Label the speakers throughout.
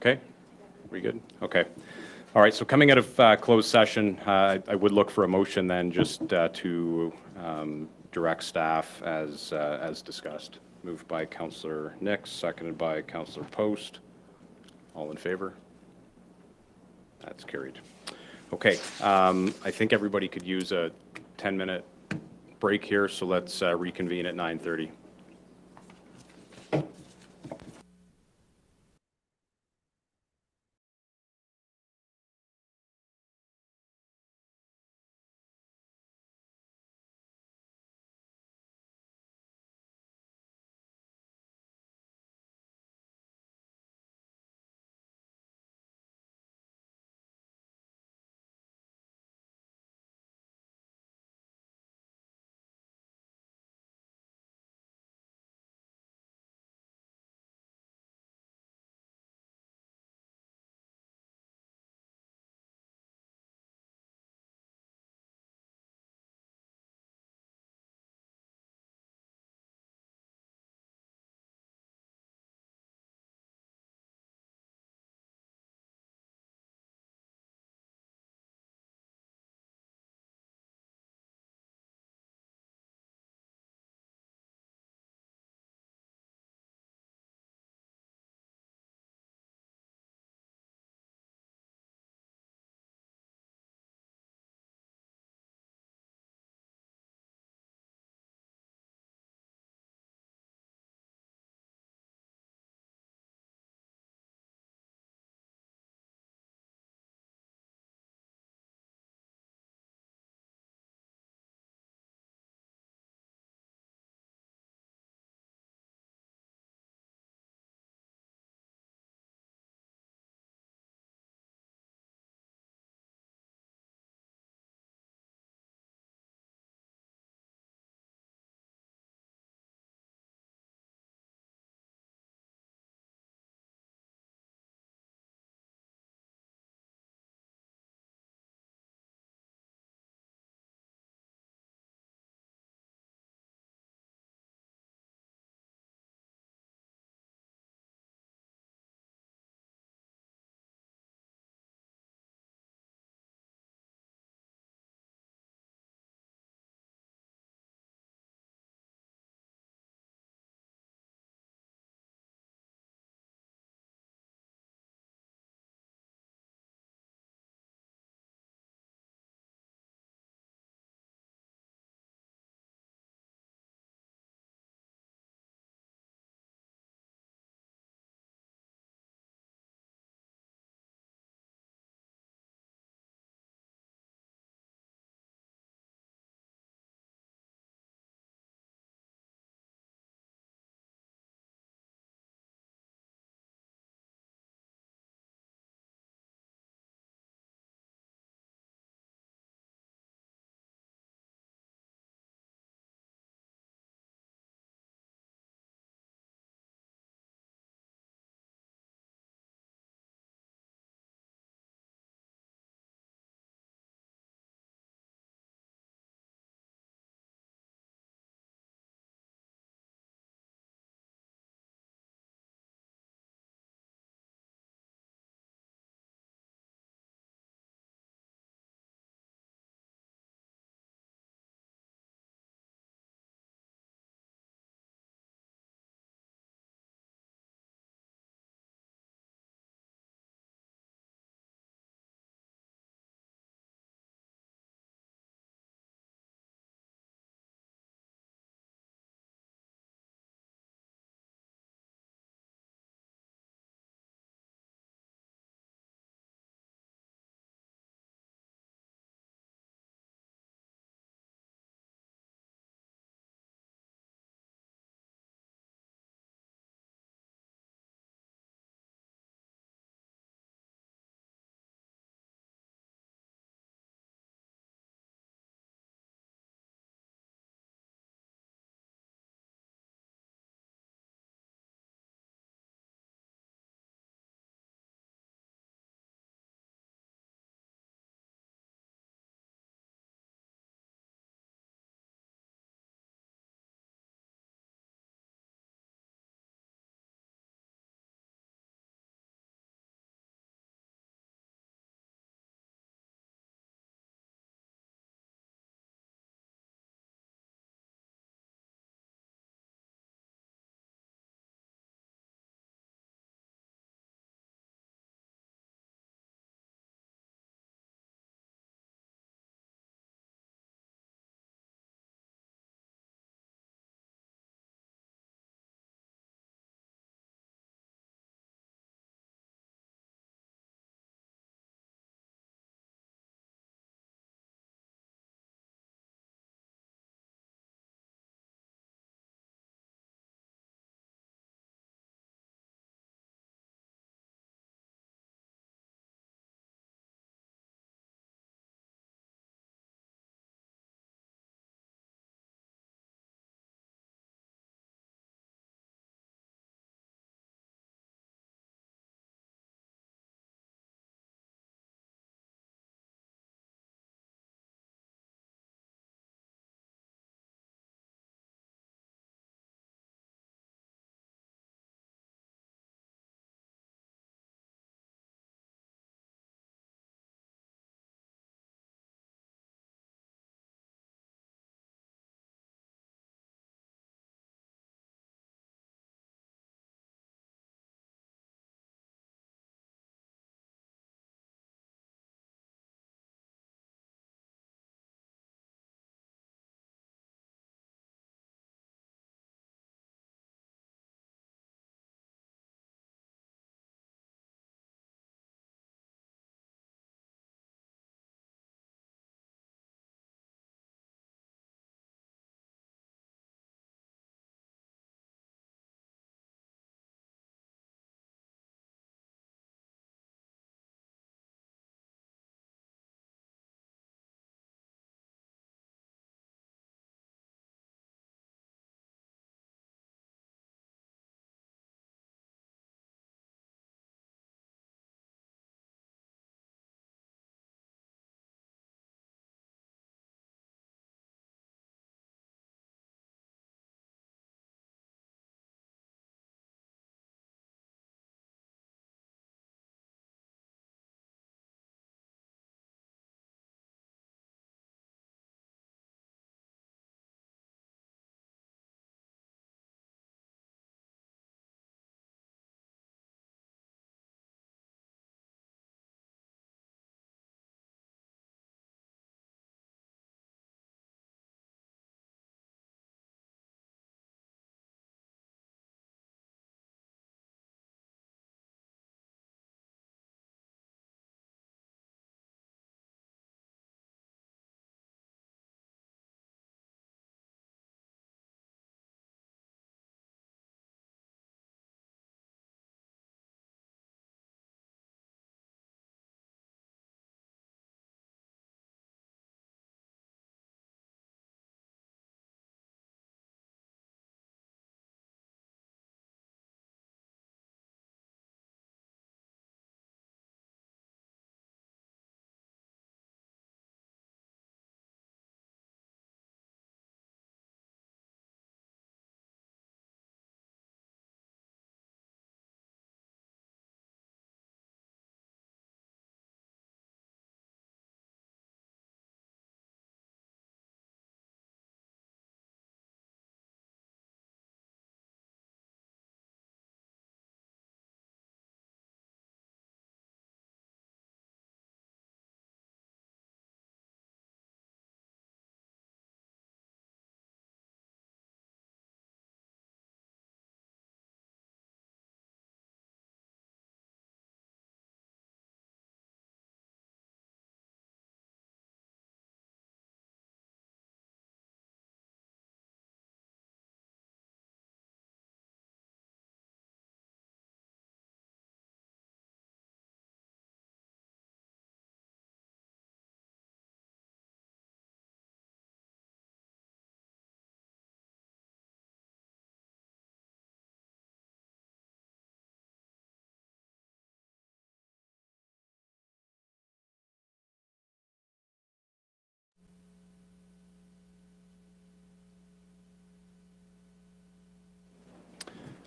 Speaker 1: Okay, we good? Okay. All right, so coming out of closed session, I would look for a motion then just to direct staff as discussed. Moved by Councillor Nix, seconded by Councillor Post. All in favor? That's carried. Okay, I think everybody could use a 10-minute break here, so let's reconvene at 9:30.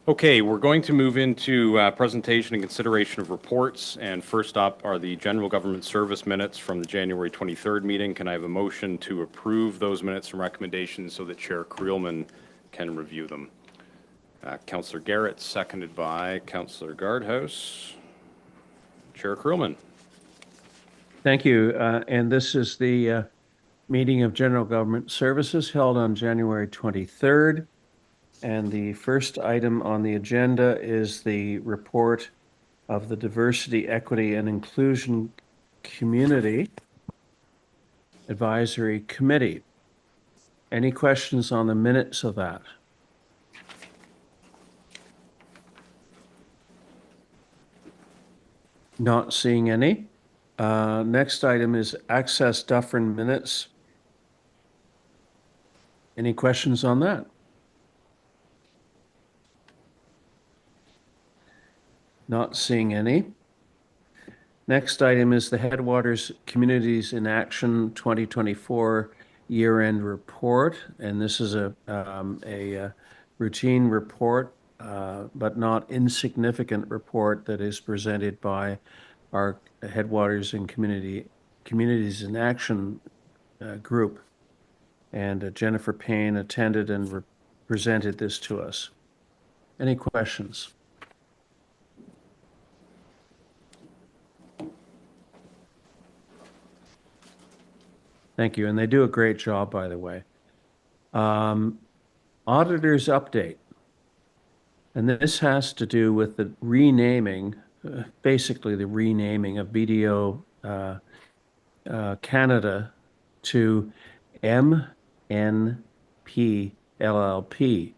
Speaker 1: Okay, we're going to move into presentation and consideration of reports. And first up are the general government service minutes from the January 23rd meeting. Can I have a motion to approve those minutes and recommendations so that Chair Creelman can review them? Councillor Garrett, seconded by Councillor Guardhouse. Chair Creelman.
Speaker 2: Thank you. And this is the meeting of General Government Services held on January 23rd. And the first item on the agenda is the report of the Diversity, Equity, and Inclusion Community Advisory Committee. Any questions on the minutes of that? Not seeing any. Next item is access Dufferin minutes. Any questions on that? Not seeing any. Next item is the Headwaters Communities in Action 2024 year-end report, and this is a routine report, but not insignificant report that is presented by our Headwaters and Communities in Action group. And Jennifer Payne attended and presented this to us. Any questions? Thank you. And they do a great job, by the way. Auditor's update. And this has to do with the renaming, basically the renaming of BDO Canada to MNP LLP.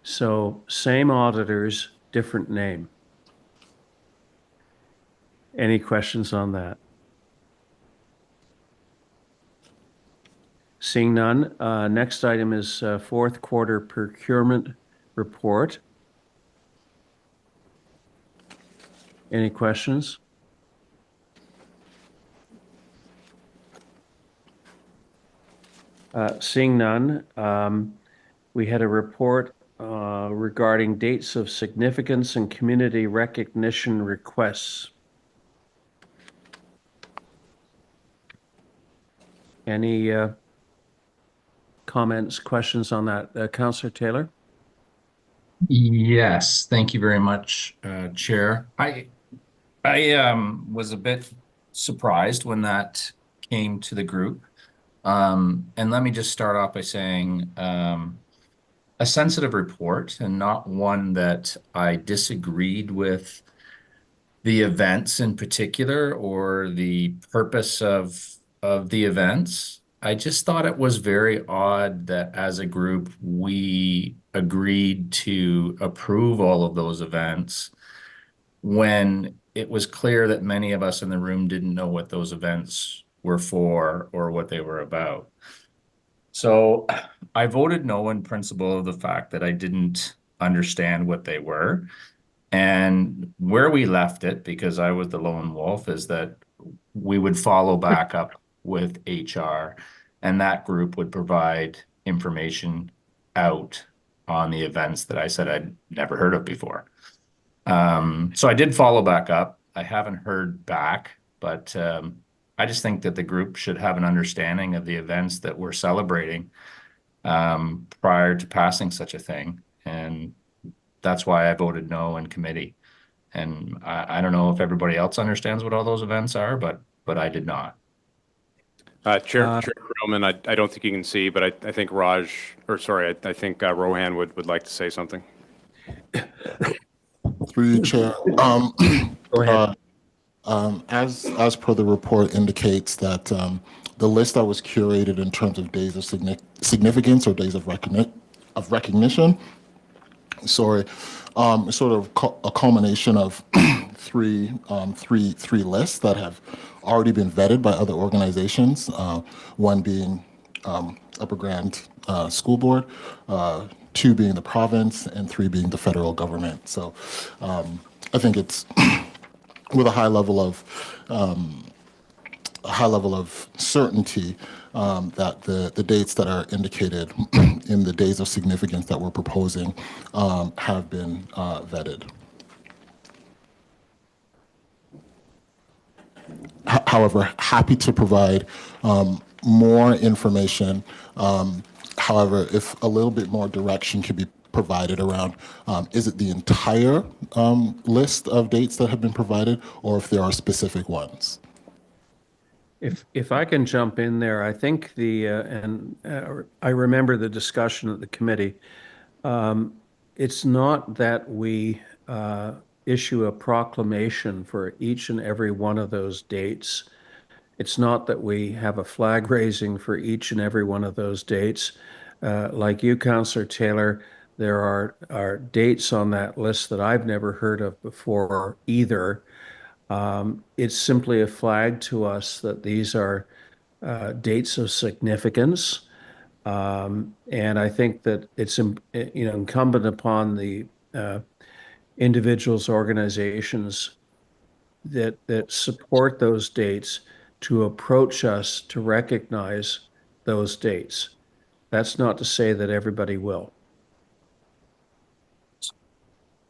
Speaker 2: So same auditors, different name. Any questions on that? Seeing none, next item is fourth quarter procurement report. Any questions? Seeing none, we had a report regarding dates of significance and community recognition requests. Any comments, questions on that? Councillor Taylor?
Speaker 3: Yes, thank you very much, Chair. I was a bit surprised when that came to the group. And let me just start off by saying a sensitive report and not one that I disagreed with the events in particular or the purpose of the events. I just thought it was very odd that as a group, we agreed to approve all of those events when it was clear that many of us in the room didn't know what those events were for or what they were about. So I voted no in principle of the fact that I didn't understand what they were. And where we left it, because I was the lone wolf, is that we would follow back up with HR, and that group would provide information out on the events that I said I'd never heard of before. So I did follow back up. I haven't heard back, but I just think that the group should have an understanding of the events that we're celebrating prior to passing such a thing. And that's why I voted no in committee. And I don't know if everybody else understands what all those events are, but I did not.
Speaker 1: Chair Creelman, I don't think you can see, but I think I think Rohan would like to say something.
Speaker 4: Through you, Chair.
Speaker 2: Go ahead.
Speaker 4: As per the report indicates that the list that was curated in terms of days of significance or days of recognition, sort of a culmination of three lists that have already been vetted by other organizations. One being Upper Grand School Board, two being the province, and three being the federal government. So I think it's with a high level of a high level of certainty that the dates that are indicated in the days of significance that we're proposing have been vetted. However, happy to provide more information. However, if a little bit more direction could be provided around, is it the entire list of dates that have been provided, or if there are specific ones?
Speaker 2: If I can jump in there, I think I remember the discussion at the committee. It's not that we issue a proclamation for each and every one of those dates. It's not that we have a flag raising for each and every one of those dates. Like you, Councillor Taylor, there are dates on that list that I've never heard of before either. It's simply a flag to us that these are dates of significance. And I think that it's incumbent upon the individuals, organizations that support those dates to approach us to recognize those dates. That's not to say that everybody will.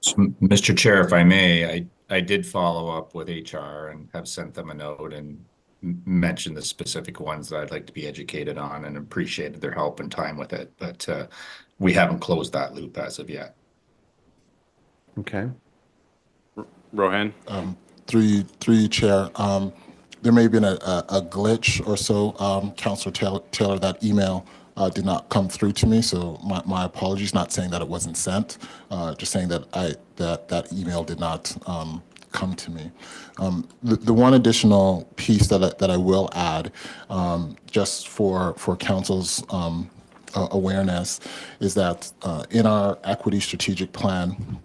Speaker 3: So, Mr. Chair, if I may, I did follow up with HR and have sent them a note and mentioned the specific ones that I'd like to be educated on, and appreciated their help and time with it. But we haven't closed that loop as of yet.
Speaker 2: Okay.
Speaker 1: Rohan?
Speaker 4: Through you, Chair. There may have been a glitch or so, Councillor Taylor. That email did not come through to me, so my apologies. Not saying that it wasn't sent, just saying that that email did not come to me. The one additional piece that I will add, just for Council's awareness, is that in our equity strategic plan,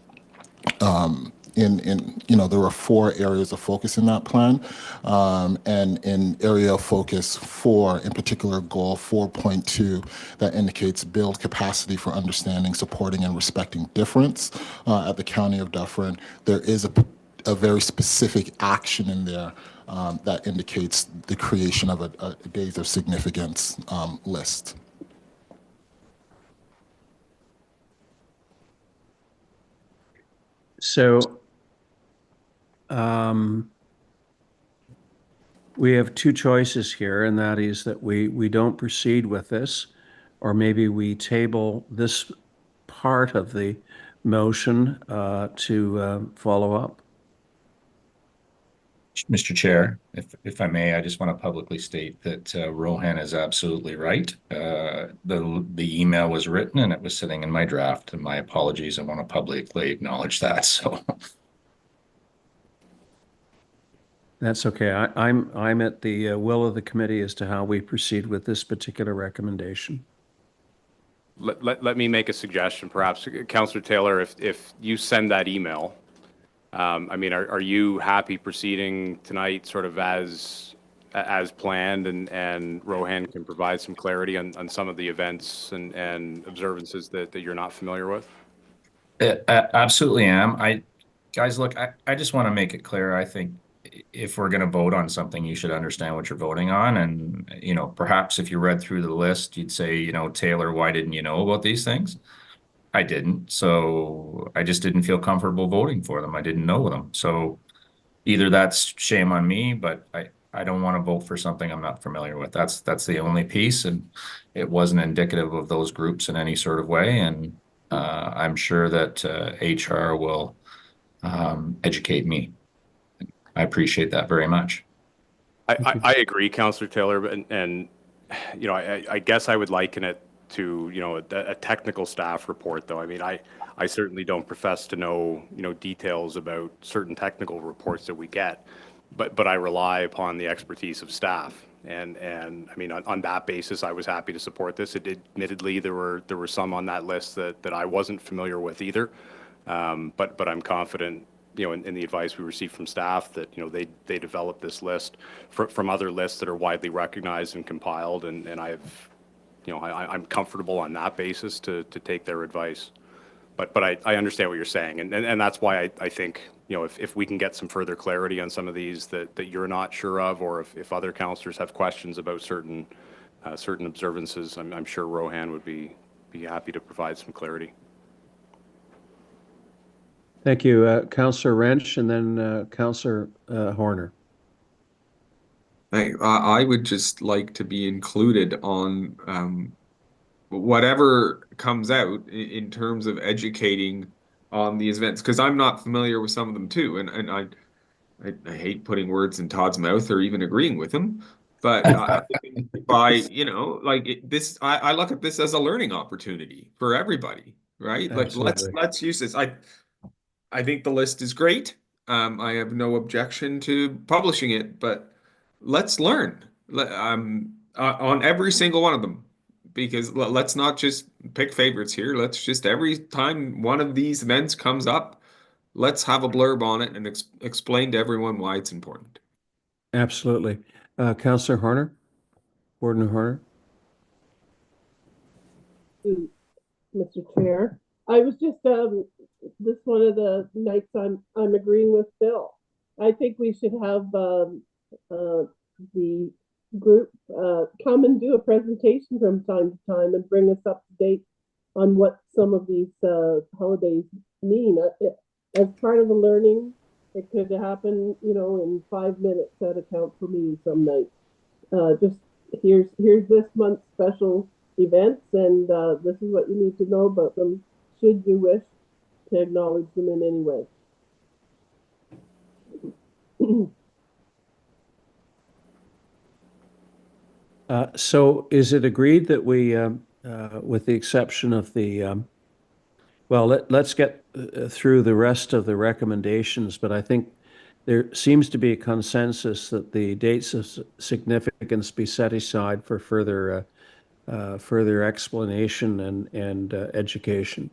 Speaker 4: there were 4 areas of focus in that plan, and in area of focus 4, in particular goal 4.2, that indicates build capacity for understanding, supporting, and respecting difference at the County of Dufferin. There is a very specific action in there that indicates the creation of a days of significance list.
Speaker 2: So we have 2 choices here, and that is that we don't proceed with this, or maybe we table this part of the motion to follow up.
Speaker 3: Mr. Chair, if I may, I just want to publicly state that Rohan is absolutely right. The email was written and it was sitting in my draft, and my apologies. I want to publicly acknowledge that. So
Speaker 2: That's okay. I'm at the will of the committee as to how we proceed with this particular recommendation.
Speaker 1: Let me make a suggestion, perhaps. Councillor Taylor, if you send that email, I mean, are you happy proceeding tonight sort of as planned, and Rohan can provide some clarity on some of the events and observances that you're not familiar with?
Speaker 3: absolutely am. Guys, look, I just want to make it clear. I think if we're going to vote on something, you should understand what you're voting on. And, perhaps if you read through the list, you'd say, Taylor, why didn't you know about these things? I didn't. So I just didn't feel comfortable voting for them. I didn't know them. So either that's shame on me, but I don't want to vote for something I'm not familiar with. That's the only piece. And it wasn't indicative of those groups in any sort of way. And I'm sure that HR will educate me. I appreciate that very much.
Speaker 1: I agree, Councillor Taylor, and I guess I would liken it to a technical staff report, though. I mean, I certainly don't profess to know details about certain technical reports that we get, but I rely upon the expertise of staff, and I mean, on that basis, I was happy to support this. Admittedly, there were some on that list that I wasn't familiar with either, but I'm confident in the advice we received from staff that they developed this list from other lists that are widely recognized and compiled, and I'm comfortable on that basis to take their advice. But I understand what you're saying, and that's why I think if we can get some further clarity on some of these that you're not sure of, or if other councillors have questions about certain observances, I'm sure Rohan would be happy to provide some clarity.
Speaker 2: Thank you, Councillor Wrench, and then Councillor Horner.
Speaker 5: I would just like to be included on whatever comes out in terms of educating on these events, because I'm not familiar with some of them too, and I hate putting words in Todd's mouth or even agreeing with him, but I think by I look at this as a learning opportunity for everybody, right? Like
Speaker 2: Absolutely.
Speaker 5: let's use this. I think the list is great. I have no objection to publishing it, but let's learn on every single one of them, because let's not just pick favorites here. Let's just, every time one of these events comes up, let's have a blurb on it and explain to everyone why it's important.
Speaker 2: Absolutely. Councillor Horner, Warden Horner.
Speaker 6: Mr. Chair. I was just this one of the nights I'm agreeing with Bill. I think we should have the group come and do a presentation from time to time and bring us up to date on what some of these holidays mean. As part of the learning, it could happen, in 5 minutes at a council meeting some nights. Just here's this month's special events, and this is what you need to know about them should you wish to acknowledge them in any way.
Speaker 2: So is it agreed that we, with the exception of the, well, let's get through the rest of the recommendations, but I think there seems to be a consensus that the dates of significance be set aside for further explanation and education.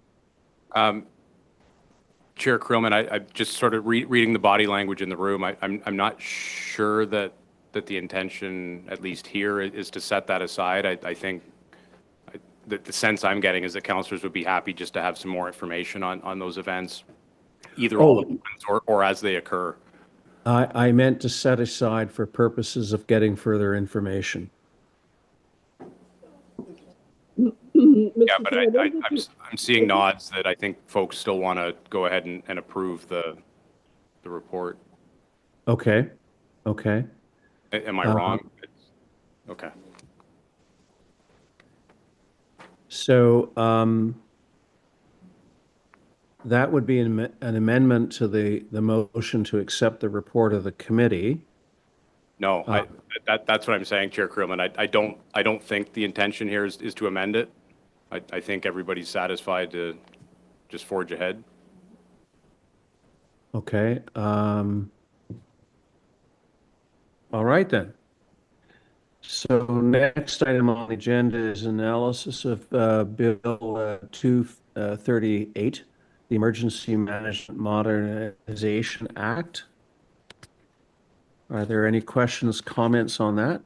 Speaker 1: Chair Krillman, I just sort of reading the body language in the room. I'm not sure that the intention, at least here, is to set that aside. I think the sense I'm getting is that councillors would be happy just to have some more information on those events, either all at once or as they occur.
Speaker 2: I meant to set aside for purposes of getting further information.
Speaker 1: Yeah, but I'm seeing nods that I think folks still want to go ahead and approve the report.
Speaker 2: Okay. Okay.
Speaker 1: Am I wrong? Okay.
Speaker 2: So that would be an amendment to the motion to accept the report of the committee.
Speaker 1: No, that's what I'm saying, Chair Krillman. I don't think the intention here is to amend it. I think everybody's satisfied to just forge ahead.
Speaker 2: Okay. All right then. So next item on the agenda is analysis of Bill 238, the Emergency Management Modernization Act. Are there any questions, comments on that?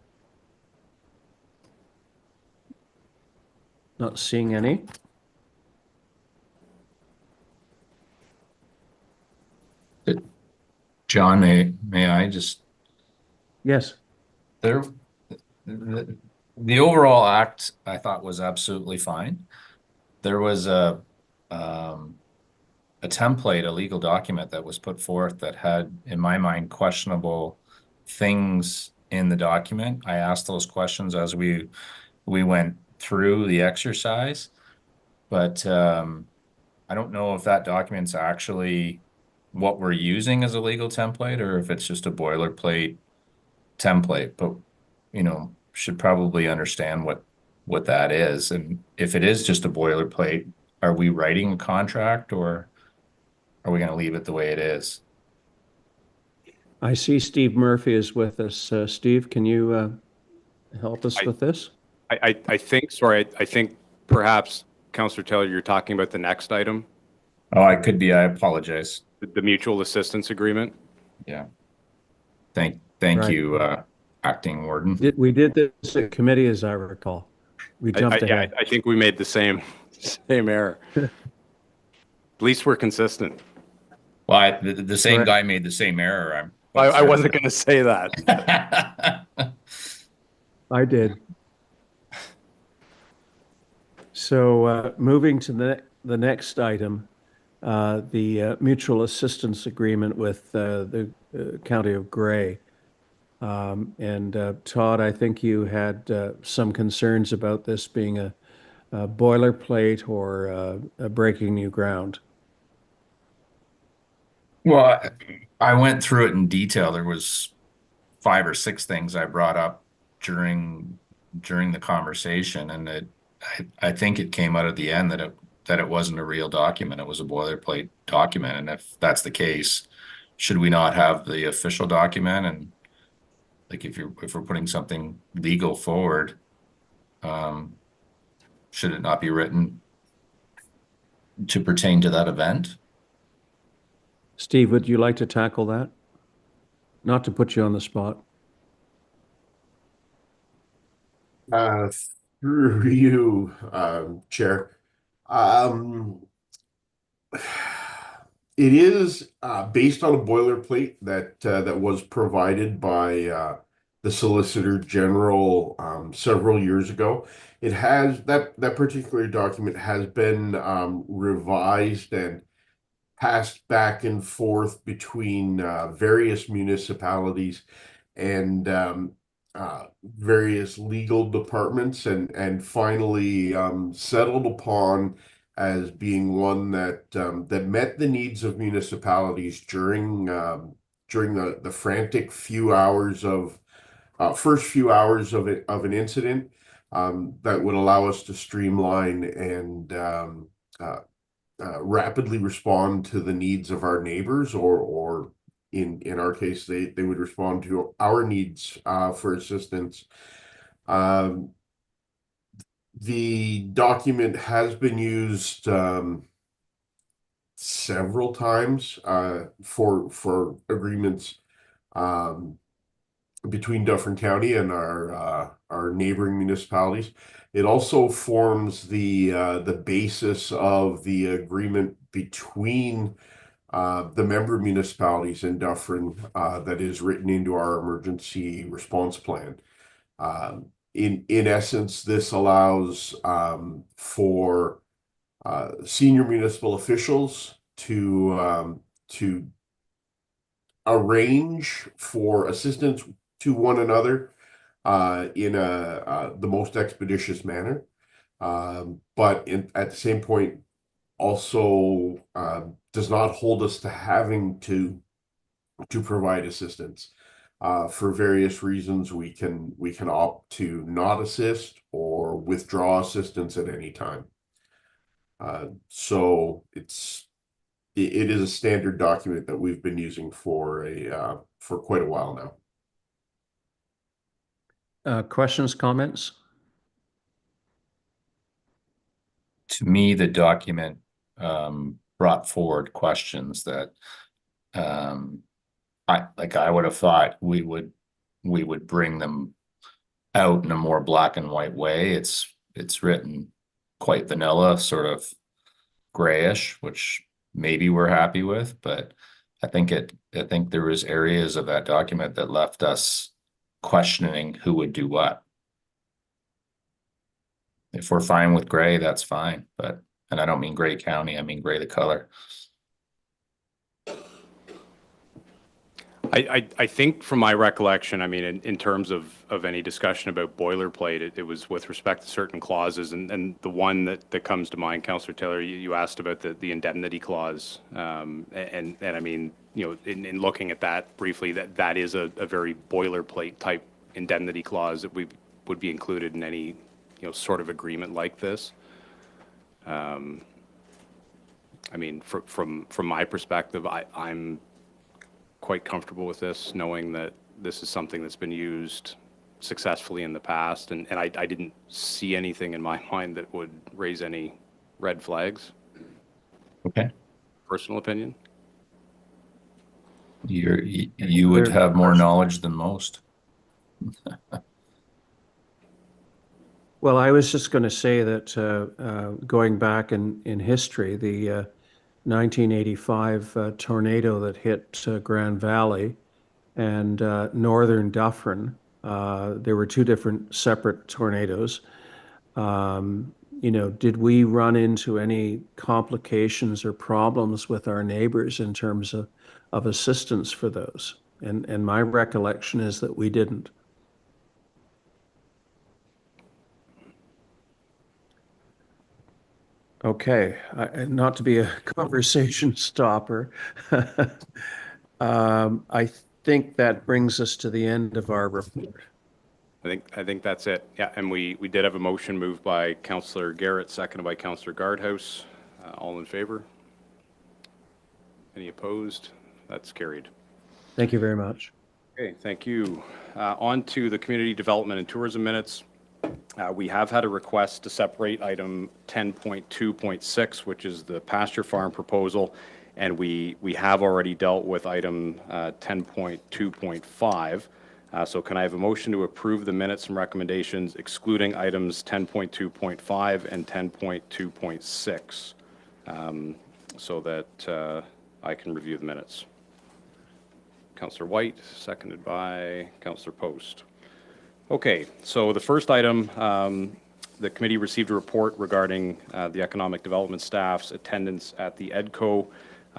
Speaker 2: Not seeing any.
Speaker 3: John, may I just?
Speaker 2: Yes.
Speaker 3: The overall act I thought was absolutely fine. There was a template, a legal document that was put forth that had, in my mind, questionable things in the document. I asked those questions as we went through the exercise, but I don't know if that document's actually what we're using as a legal template or if it's just a boilerplate template, but should probably understand what that is. And if it is just a boilerplate, are we writing a contract or are we going to leave it the way it is?
Speaker 2: I see Steve Murphy is with us. Steve, can you help us with this?
Speaker 1: I think, sorry, I think perhaps, Councillor Taylor, you're talking about the next item.
Speaker 3: Oh, I could be. I apologize.
Speaker 1: The mutual assistance agreement.
Speaker 3: Yeah. Thank
Speaker 2: Right.
Speaker 3: you, Acting Warden.
Speaker 2: We did this at committee, as I recall. We jumped ahead.
Speaker 1: I think we made the same error. At least we're consistent.
Speaker 3: Well, the same
Speaker 2: Correct.
Speaker 3: guy made the same error. I'm
Speaker 1: I wasn't going to say that.
Speaker 2: I did. So moving to the next item, the mutual assistance agreement with the County of Grey. And Todd, I think you had some concerns about this being a boilerplate or breaking new ground.
Speaker 3: Well, I went through it in detail. There was 5 or 6 things I brought up during the conversation, and I think it came out at the end that it wasn't a real document. It was a boilerplate document, and if that's the case, should we not have the official document? And like if we're putting something legal forward, should it not be written to pertain to that event?
Speaker 2: Steve, would you like to tackle that? Not to put you on the spot.
Speaker 7: Uh, Through you, Chair. Um, it is based on a boilerplate that was provided by the Solicitor General several years ago. It has that particular document has been revised and passed back and forth between various municipalities and various legal departments, and finally settled upon as being one that met the needs of municipalities during the frantic few hours of first few hours of an incident, that would allow us to streamline and rapidly respond to the needs of our neighbors, or in our case, they would respond to our needs for assistance. Um, the document has been used several times for agreements um, between Dufferin County and our neighboring municipalities. It also forms the basis of the agreement between the member municipalities in Dufferin that is written into our emergency response plan. In essence, this allows for senior municipal officials to arrange for assistance to one another in the most expeditious manner, but at the same point also does not hold us to having to provide assistance. For various reasons, we can opt to not assist or withdraw assistance at any time. So it is a standard document that we've been using for quite a while now.
Speaker 2: Questions, comments?
Speaker 3: To me, the document brought forward questions that I would have thought we would bring them out in a more black and white way. It's written quite vanilla, sort of grayish, which maybe we're happy with, but I think there was areas of that document that left us questioning who would do what. If we're fine with gray, that's fine, and I don't mean Gray County, I mean gray the color.
Speaker 1: I think from my recollection, I mean, in terms of any discussion about boilerplate, it was with respect to certain clauses, and the one that comes to mind, Councillor Taylor, you asked about the indemnity clause, and I mean, you know, in looking at that briefly, that is a very boilerplate type indemnity clause that would be included in any, you know, sort of agreement like this. I mean, from my perspective, I'm quite comfortable with this, knowing that this is something that's been used successfully in the past, and I didn't see anything in my mind that would raise any red flags.
Speaker 3: Okay.
Speaker 1: Personal opinion.
Speaker 3: You would have more knowledge than most.
Speaker 2: Well, I was just going to say that going back in history, the 1985 tornado that hit Grand Valley and northern Dufferin. There were two different separate tornadoes. Did we run into any complications or problems with our neighbors in terms of assistance for those? And my recollection is that we didn't. Okay, not to be a conversation stopper. I think that brings us to the end of our report.
Speaker 1: I think that's it. Yeah, and we did have a motion moved by Councillor Garrett, seconded by Councillor Guardhouse. All in favor? Any opposed? That's carried.
Speaker 2: Thank you very much.
Speaker 1: Okay, thank you. On to the community development and tourism minutes. We have had a request to separate item 10.2.6, which is the pasture farm proposal, and we have already dealt with item 10.2.5. So can I have a motion to approve the minutes and recommendations excluding items 10.2.5 and 10.2.6 so that I can review the minutes? Councillor White, seconded by Councillor Post. Okay, so the first item, the committee received a report regarding the economic development staff's attendance at the EDCO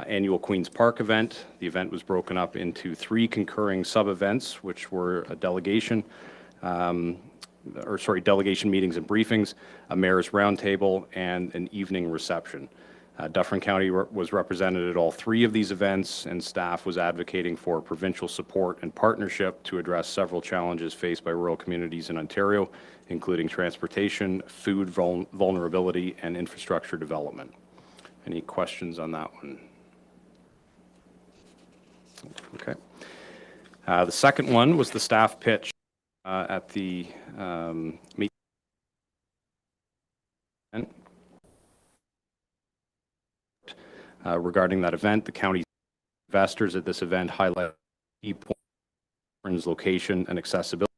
Speaker 1: annual Queen's Park event. The event was broken up into 3 concurring sub-events, which were a delegation meetings and briefings, a mayor's roundtable, and an evening reception. Dufferin County was represented at all 3 of these events, and staff was advocating for provincial support and partnership to address several challenges faced by rural communities in Ontario, including transportation, food vulnerability, and infrastructure development. Any questions on that one? Okay. The second one was the staff pitch at the meeting. Regarding that event, the county investors at this event highlight key points: location and accessibility,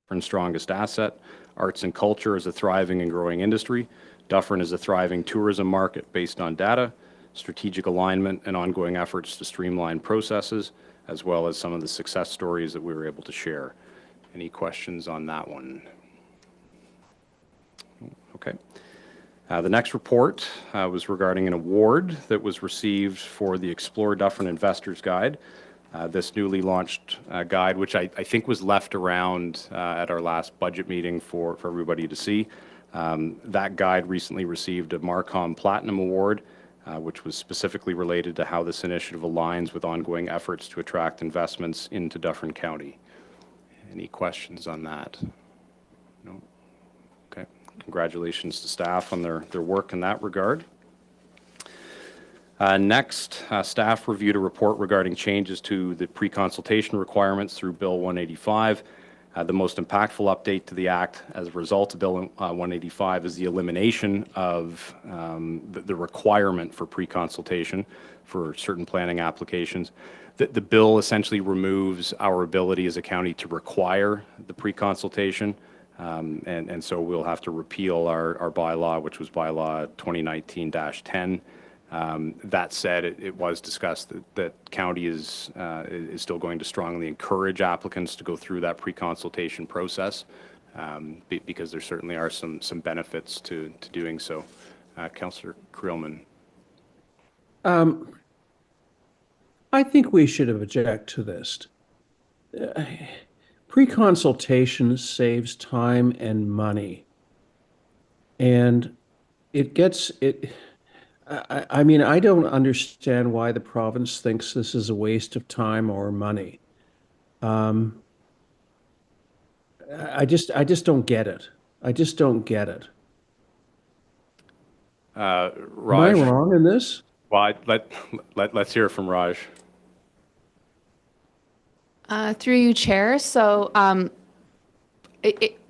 Speaker 1: Dufferin's strongest asset, arts and culture is a thriving and growing industry. Dufferin is a thriving tourism market based on data, strategic alignment, and ongoing efforts to streamline processes, as well as some of the success stories that we were able to share. Any questions on that one? Okay. The next report was regarding an award that was received for the Explore Dufferin Investors Guide. This newly launched guide, which I think was left around at our last budget meeting for everybody to see. That guide recently received a Marcom Platinum Award, which was specifically related to how this initiative aligns with ongoing efforts to attract investments into Dufferin County. Any questions on that? No? Okay. Congratulations to staff on their work in that regard. Next, staff reviewed a report regarding changes to the pre-consultation requirements through Bill 185. The most impactful update to the Act as a result of Bill 185 is the elimination of the requirement for pre-consultation for certain planning applications. The bill essentially removes our ability as a county to require the pre-consultation. And so we'll have to repeal our bylaw, which was bylaw 2019-10. That said, it was discussed that county is still going to strongly encourage applicants to go through that pre-consultation process because there certainly are some benefits to doing so. Councillor Creelman.
Speaker 2: I think we should object to this. Pre-consultation saves time and money. And it gets it. I mean, I don't understand why the province thinks this is a waste of time or money. I just don't get it. I just don't get it.
Speaker 1: Raj,
Speaker 2: am I wrong in this?
Speaker 1: Well, let's hear from Raj.
Speaker 8: Through you, Chair. So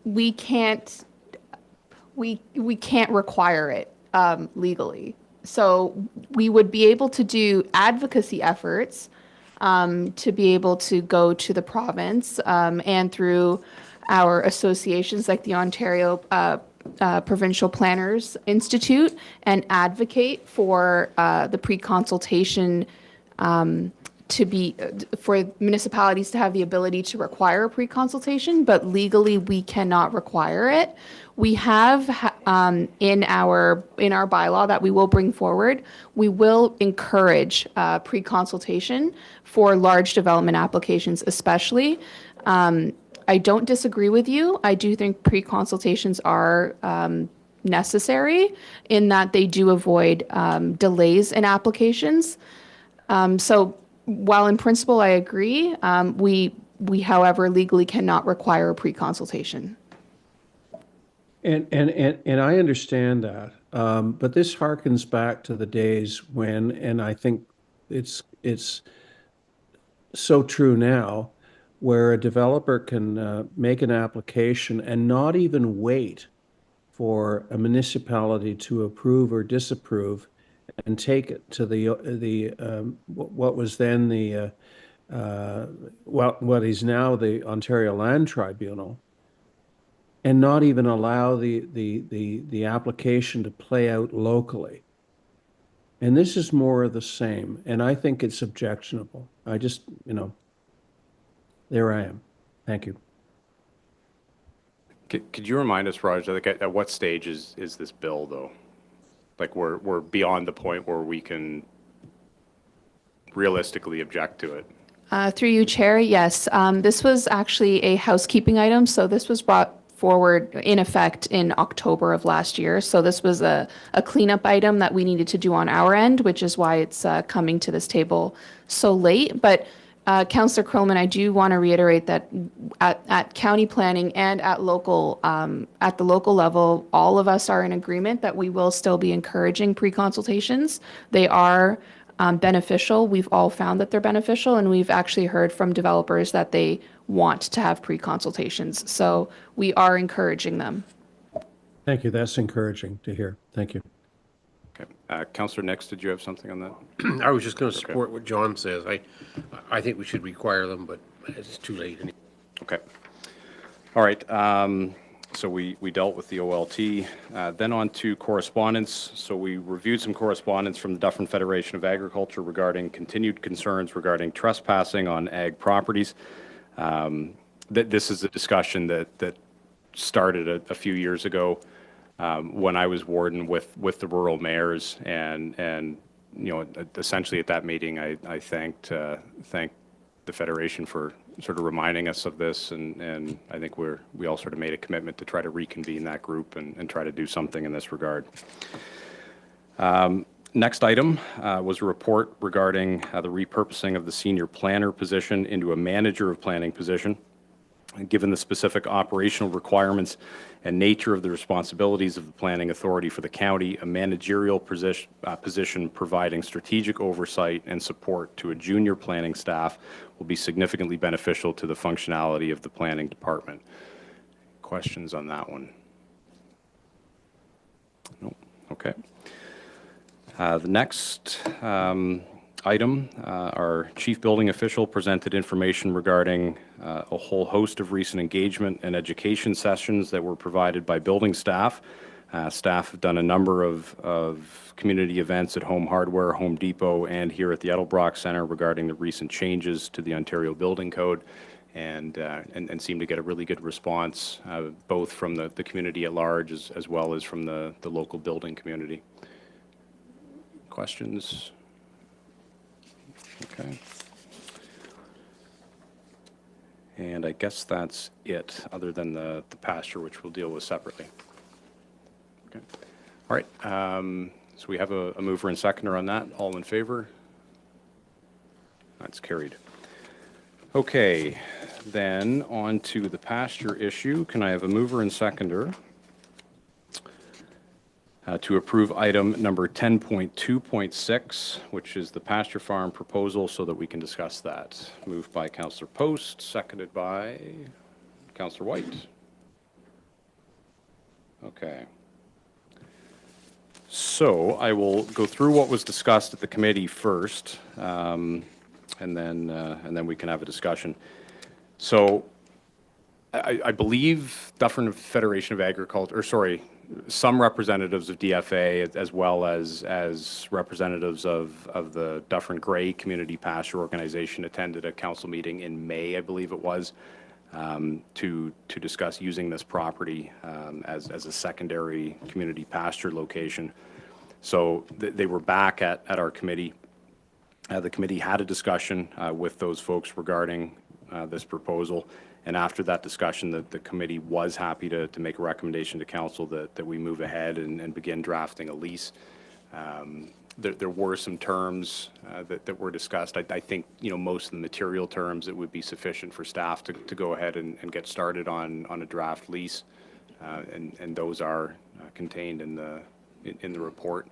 Speaker 8: we can't require it legally. So we would be able to do advocacy efforts to be able to go to the province and through our associations like the Ontario Provincial Planners Institute and advocate for the pre-consultation to be for municipalities to have the ability to require a pre-consultation, but legally we cannot require it. We have in our bylaw that we will bring forward, we will encourage pre-consultation for large development applications, especially. I don't disagree with you. I do think pre-consultations are necessary in that they do avoid delays in applications. So while in principle I agree, we however legally cannot require a pre-consultation.
Speaker 2: And I understand that, but this harkens back to the days when, and I think it's so true now, where a developer can make an application and not even wait for a municipality to approve or disapprove, and take it to what was then what is now the Ontario Land Tribunal, and not even allow the application to play out locally. And this is more of the same, and I think it's objectionable. I just, there I am. Thank you.
Speaker 1: Could you remind us, Raj, like at what stage is this bill, though? Like we're beyond the point where we can realistically object to it.
Speaker 8: Through you, Chair, yes. This was actually a housekeeping item, so this was brought forward in effect in October of last year. So this was a cleanup item that we needed to do on our end, which is why it's coming to this table so late. But Councillor Krillman, I do want to reiterate that at county planning and at the local level, all of us are in agreement that we will still be encouraging pre-consultations. They are beneficial. We've all found that they're beneficial, and we've actually heard from developers that they want to have pre-consultations. So we are encouraging them.
Speaker 2: Thank you. That's encouraging to hear. Thank you.
Speaker 1: Okay. Councillor Nix, did you have something on that?
Speaker 9: I was just going to support what John says. I think we should require them, but it's too late.
Speaker 1: Okay. All right. So we dealt with the OLT. Then on to correspondence. So we reviewed some correspondence from the Dufferin Federation of Agriculture regarding continued concerns regarding trespassing on ag properties. This is a discussion that started a few years ago when I was warden with the rural mayors, and essentially at that meeting I thanked the Federation for sort of reminding us of this, and I think we all sort of made a commitment to try to reconvene that group and try to do something in this regard. Next item was a report regarding the repurposing of the senior planner position into a manager of planning position. Given the specific operational requirements and nature of the responsibilities of the planning authority for the county, a managerial position providing strategic oversight and support to a junior planning staff will be significantly beneficial to the functionality of the planning department. Questions on that one? No. Okay. The next item, our chief building official presented information regarding a whole host of recent engagement and education sessions that were provided by building staff. Staff have done a number of community events at Home Hardware, Home Depot, and here at the Edelbrock Center regarding the recent changes to the Ontario Building Code, and seem to get a really good response, both from the community at large as well as from the local building community. Questions? Okay. And I guess that's it, other than the pasture, which we'll deal with separately. Okay. All right. So we have a mover and seconder on that. All in favor? That's carried. Okay. Then on to the pasture issue. Can I have a mover and seconder to approve item number 10.2.6, which is the pasture farm proposal, so that we can discuss that? Moved by Councillor Post, seconded by Councillor White. Okay. So I will go through what was discussed at the committee first, and then we can have a discussion. So I believe Dufferin Federation of Agriculture, or sorry, some representatives of DFA as well as representatives of the Dufferin Gray Community Pasture Organization attended a council meeting in May, I believe it was, to discuss using this property as a secondary community pasture location. So they were back at our committee. The committee had a discussion with those folks regarding this proposal. And after that discussion, the committee was happy to make a recommendation to council that we move ahead and begin drafting a lease. There were some terms that were discussed. I think, most of the material terms, it would be sufficient for staff to go ahead and get started on a draft lease. And those are contained in the report.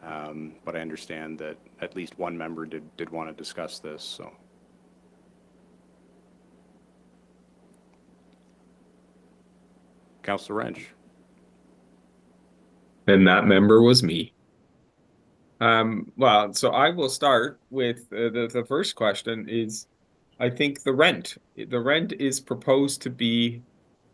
Speaker 1: But I understand that at least one member did want to discuss this, so. Councillor Wrench.
Speaker 5: And that member was me. Well, so I will start with the first question is, I think the rent is proposed to be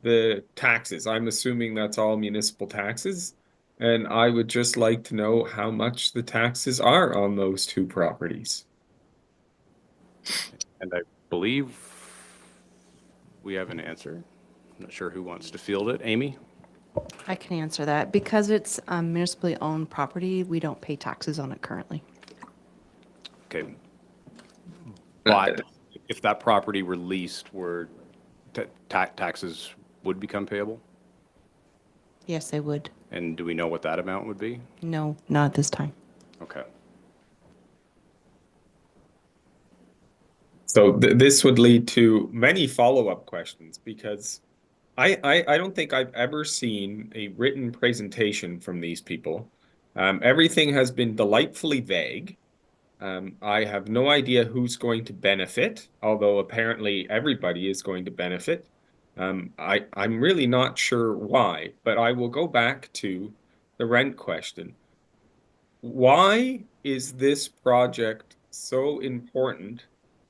Speaker 5: the taxes. I'm assuming that's all municipal taxes. And I would just like to know how much the taxes are on those two properties.
Speaker 1: And I believe we have an answer. I'm not sure who wants to field it. Amy?
Speaker 10: I can answer that. Because it's municipally owned property, we don't pay taxes on it currently.
Speaker 1: Okay. But if that property were leased, were taxes would become payable?
Speaker 10: Yes, they would.
Speaker 1: And do we know what that amount would be?
Speaker 10: No, not at this time.
Speaker 1: Okay.
Speaker 5: So this would lead to many follow-up questions because I don't think I've ever seen a written presentation from these people. Everything has been delightfully vague. I have no idea who's going to benefit, although apparently everybody is going to benefit. I'm really not sure why, but I will go back to the rent question. Why is this project so important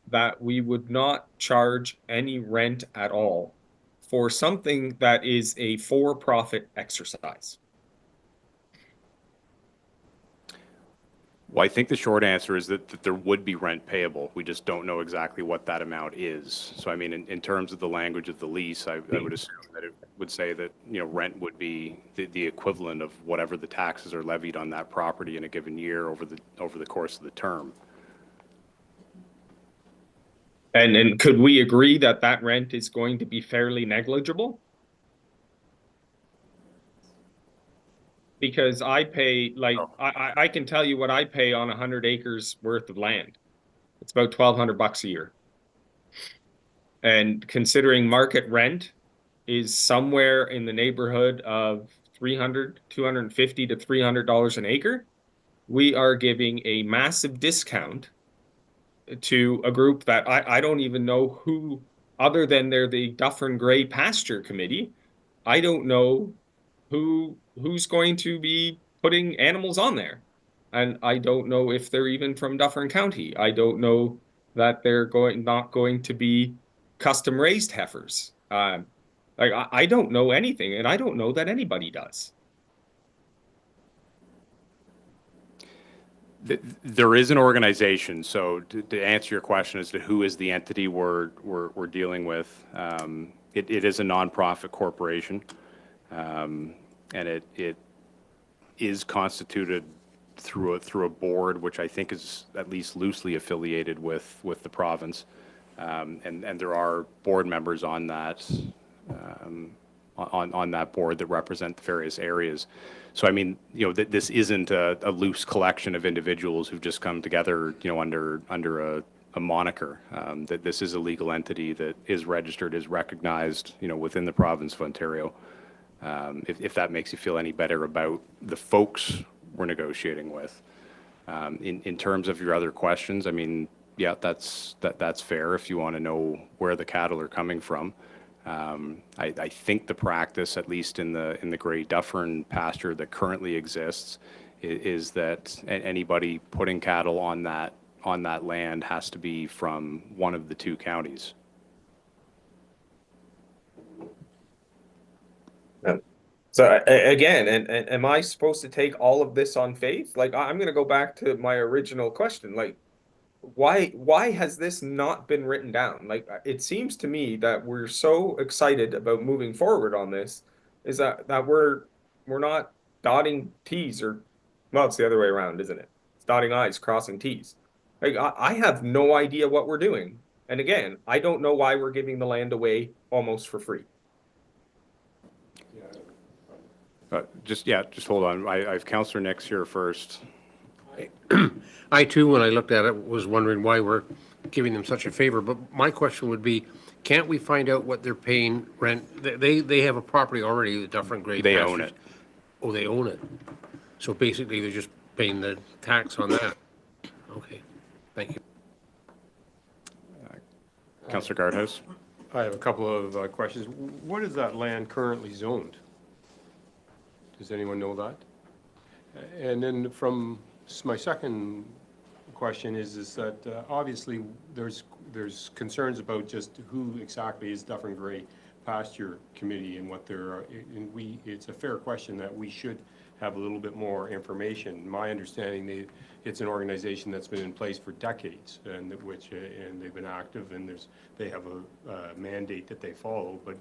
Speaker 5: that we would not charge any rent at all for something that is a for-profit exercise?
Speaker 1: Well, I think the short answer is that there would be rent payable. We just don't know exactly what that amount is. So, I mean, in terms of the language of the lease, I would assume that it would say that, rent would be the equivalent of whatever the taxes are levied on that property in a given year over the course of the term.
Speaker 5: And could we agree that that rent is going to be fairly negligible? Because I pay, like, I can tell you what I pay on 100 acres worth of land. It's about $1,200 a year. And considering market rent is somewhere in the neighborhood of $250 to $300 an acre, we are giving a massive discount to a group that I don't even know who, other than they're the Dufferin Gray Pasture Committee. I don't know who's going to be putting animals on there. And I don't know if they're even from Dufferin County. I don't know that they're not going to be custom raised heifers. Like I don't know anything, and I don't know that anybody does.
Speaker 1: There is an organization. So to answer your question as to who is the entity we're dealing with, it is a nonprofit corporation, and it is constituted through a board, which I think is at least loosely affiliated with the province, and there are board members on that. On that board that represent the various areas. So, I mean, this isn't a loose collection of individuals who've just come together, under a moniker. That this is a legal entity that is registered, is recognized, within the province of Ontario. If that makes you feel any better about the folks we're negotiating with. In terms of your other questions, I mean, yeah, that's fair if you want to know where the cattle are coming from. I think the practice, at least in the Grey Dufferin pasture that currently exists, is that anybody putting cattle on that land has to be from one of the two counties.
Speaker 5: So again, and am I supposed to take all of this on faith? Like I'm going to go back to my original question. Like why has this not been written down? Like it seems to me that we're so excited about moving forward on this is that we're not dotting T's or well, it's the other way around, isn't it? It's dotting I's, crossing T's. Like I have no idea what we're doing. And again, I don't know why we're giving the land away almost for free.
Speaker 1: Just hold on. I have Councillor Nix here first.
Speaker 9: I too, when I looked at it, was wondering why we're giving them such a favor, but my question would be, can't we find out what they're paying rent? They have a property already, the Dufferin Grade.
Speaker 1: They own it.
Speaker 9: Oh, they own it. So basically, they're just paying the tax on that. Okay, thank you.
Speaker 1: Councillor Guardhouse.
Speaker 11: I have a couple of questions. What is that land currently zoned? Does anyone know that? And then from my second question is that obviously there's concerns about just who exactly is Dufferin Gray Pasture Committee and what they're and it's a fair question that we should have a little bit more information. My understanding, it's an organization that's been in place for decades, and and they've been active, and they have a mandate that they follow, but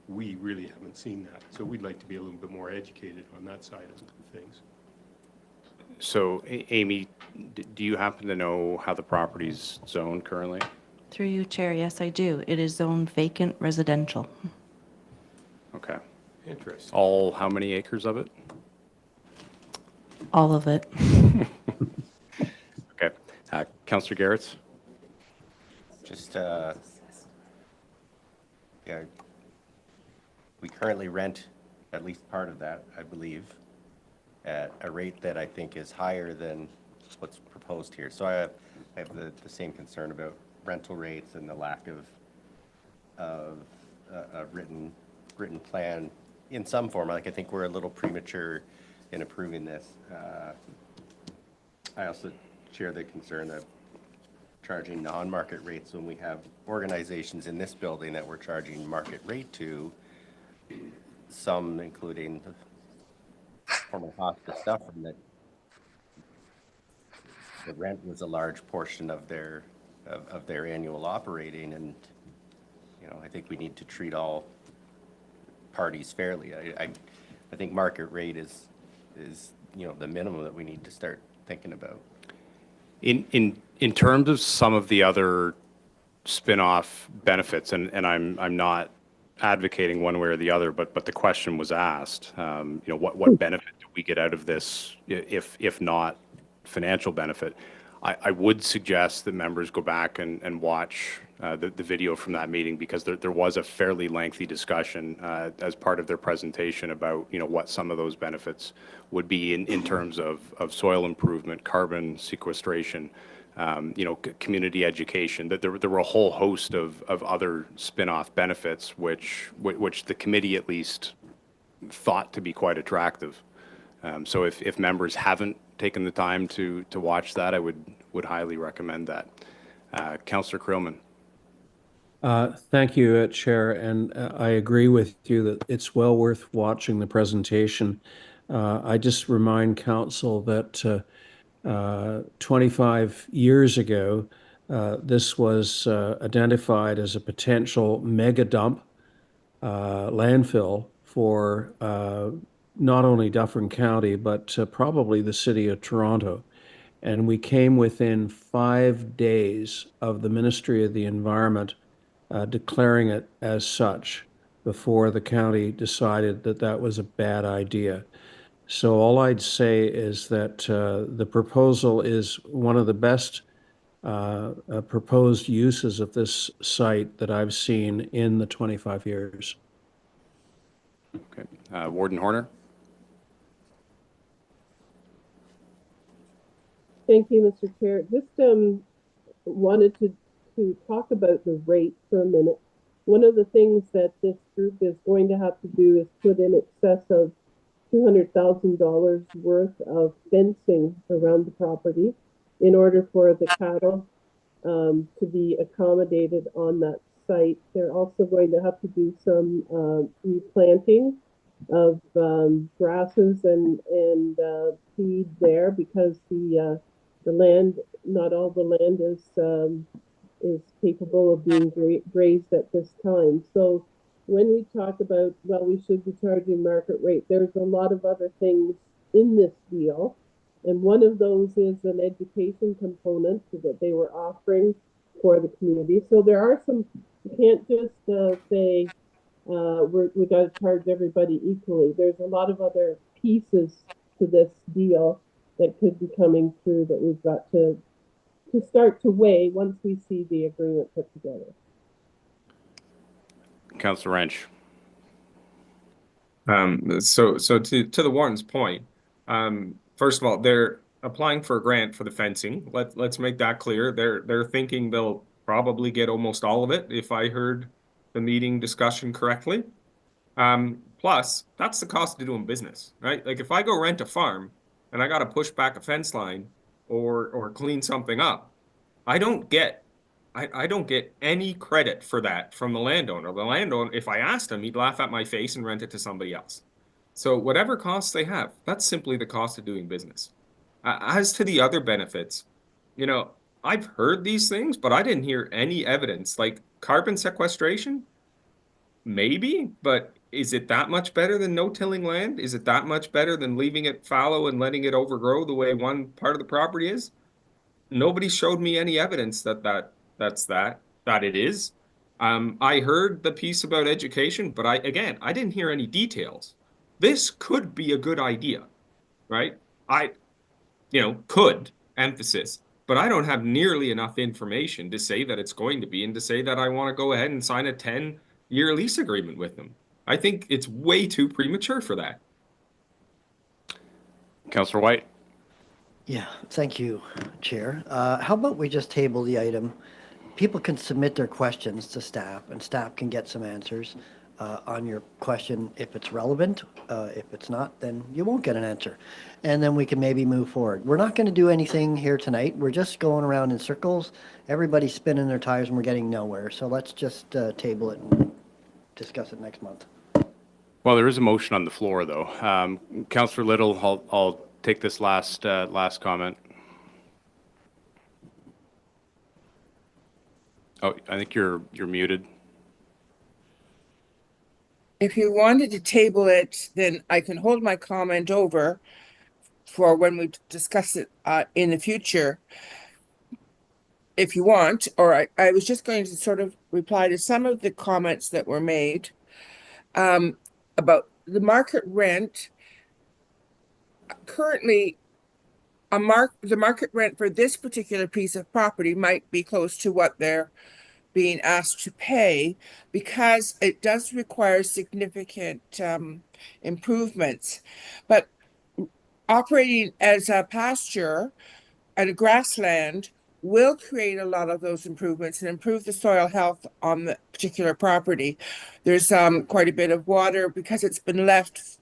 Speaker 11: we really haven't seen that. So we'd like to be a little bit more educated on that side of things.
Speaker 1: So, Amy, do you happen to know how the property's zoned currently?
Speaker 10: Through you, Chair, yes, I do. It is zoned vacant residential.
Speaker 1: Okay.
Speaker 11: Interesting.
Speaker 1: All how many acres of it?
Speaker 10: All of it.
Speaker 1: Okay. Councillor Garretts?
Speaker 12: Just, yeah, we currently rent at least part of that, I believe, at a rate that I think is higher than what's proposed here. So I have the same concern about rental rates and the lack of a written plan in some form. Like I think we're a little premature in approving this. I also share the concern of charging non-market rates when we have organizations in this building that we're charging market rate to, some including the former hospice Dufferin, that the rent was a large portion of their annual operating, and I think we need to treat all parties fairly. I think market rate is the minimum that we need to start thinking about.
Speaker 1: In terms of some of the other spin-off benefits, and I'm not advocating one way or the other, but the question was asked. What benefit do we get out of this, if not financial benefit? I would suggest that members go back and watch the video from that meeting, because there was a fairly lengthy discussion as part of their presentation about what some of those benefits would be in terms of soil improvement, carbon sequestration, community education. That there were a whole host of other spin-off benefits which the committee at least thought to be quite attractive. So if members haven't taken the time to watch that, I would highly recommend that. Councillor Creelman.
Speaker 2: Thank you, Chair, and I agree with you that it's well worth watching the presentation. I just remind Council that 25 years ago, this was identified as a potential mega dump landfill for not only Dufferin County, but probably the city of Toronto. And we came within 5 days of the Ministry of the Environment declaring it as such before the county decided that that was a bad idea. So all I'd say is that the proposal is one of the best proposed uses of this site that I've seen in the 25 years.
Speaker 1: Okay. Warden Horner.
Speaker 6: Thank you, Mr. Chair. Just wanted to talk about the rate for a minute. One of the things that this group is going to have to do is put in excess of $200,000 worth of fencing around the property in order for the cattle to be accommodated on that site. They're also going to have to do some replanting grasses and feed there because the land, not all the land is capable of being grazed at this time. So when we talk about, well, we should be charging market rate, there's a lot of other things in this deal. And one of those is an education component that they were offering for the community. So there are some, you can't just say, we got to charge everybody equally. There's a lot of other pieces to this deal that could be coming through that we've got to start to weigh once we see the agreement put together.
Speaker 1: Councillor Wrench.
Speaker 5: So to the Warden's point, first of all, they're applying for a grant for the fencing. Let's make that clear. They're thinking they'll probably get almost all of it, if I heard the meeting discussion correctly. Plus, that's the cost of doing business, right? Like if I go rent a farm and I got to push back a fence line or clean something up, I don't get any credit for that from the landowner. The landowner, if I asked him, he'd laugh at my face and rent it to somebody else. So whatever costs they have, that's simply the cost of doing business. As to the other benefits, I've heard these things, but I didn't hear any evidence. Like carbon sequestration, maybe, but is it that much better than no-tilling land? Is it that much better than leaving it fallow and letting it overgrow the way one part of the property is? Nobody showed me any evidence that it is. I heard the piece about education, but I didn't hear any details. This could be a good idea, right? Could emphasis, but I don't have nearly enough information to say that it's going to be and to say that I want to go ahead and sign a 10-year lease agreement with them. I think it's way too premature for that.
Speaker 1: Councillor White.
Speaker 13: Yeah, thank you, Chair. How about we just table the item? People can submit their questions to staff, and staff can get some answers on your question if it's relevant. If it's not, then you won't get an answer. And then we can maybe move forward. We're not going to do anything here tonight. We're just going around in circles. Everybody's spinning their tires, and we're getting nowhere. So let's just table it and discuss it next month.
Speaker 1: Well, there is a motion on the floor, though. Councillor Little, I'll take this last comment. Oh, I think you're muted.
Speaker 14: If you wanted to table it, then I can hold my comment over for when we discuss it in the future, if you want. Or I was just going to sort of reply to some of the comments that were made about the market rent. Currently, the market rent for this particular piece of property might be close to what they're being asked to pay, because it does require significant improvements. But operating as a pasture and a grassland will create a lot of those improvements and improve the soil health on the particular property. There's quite a bit of water because it's been left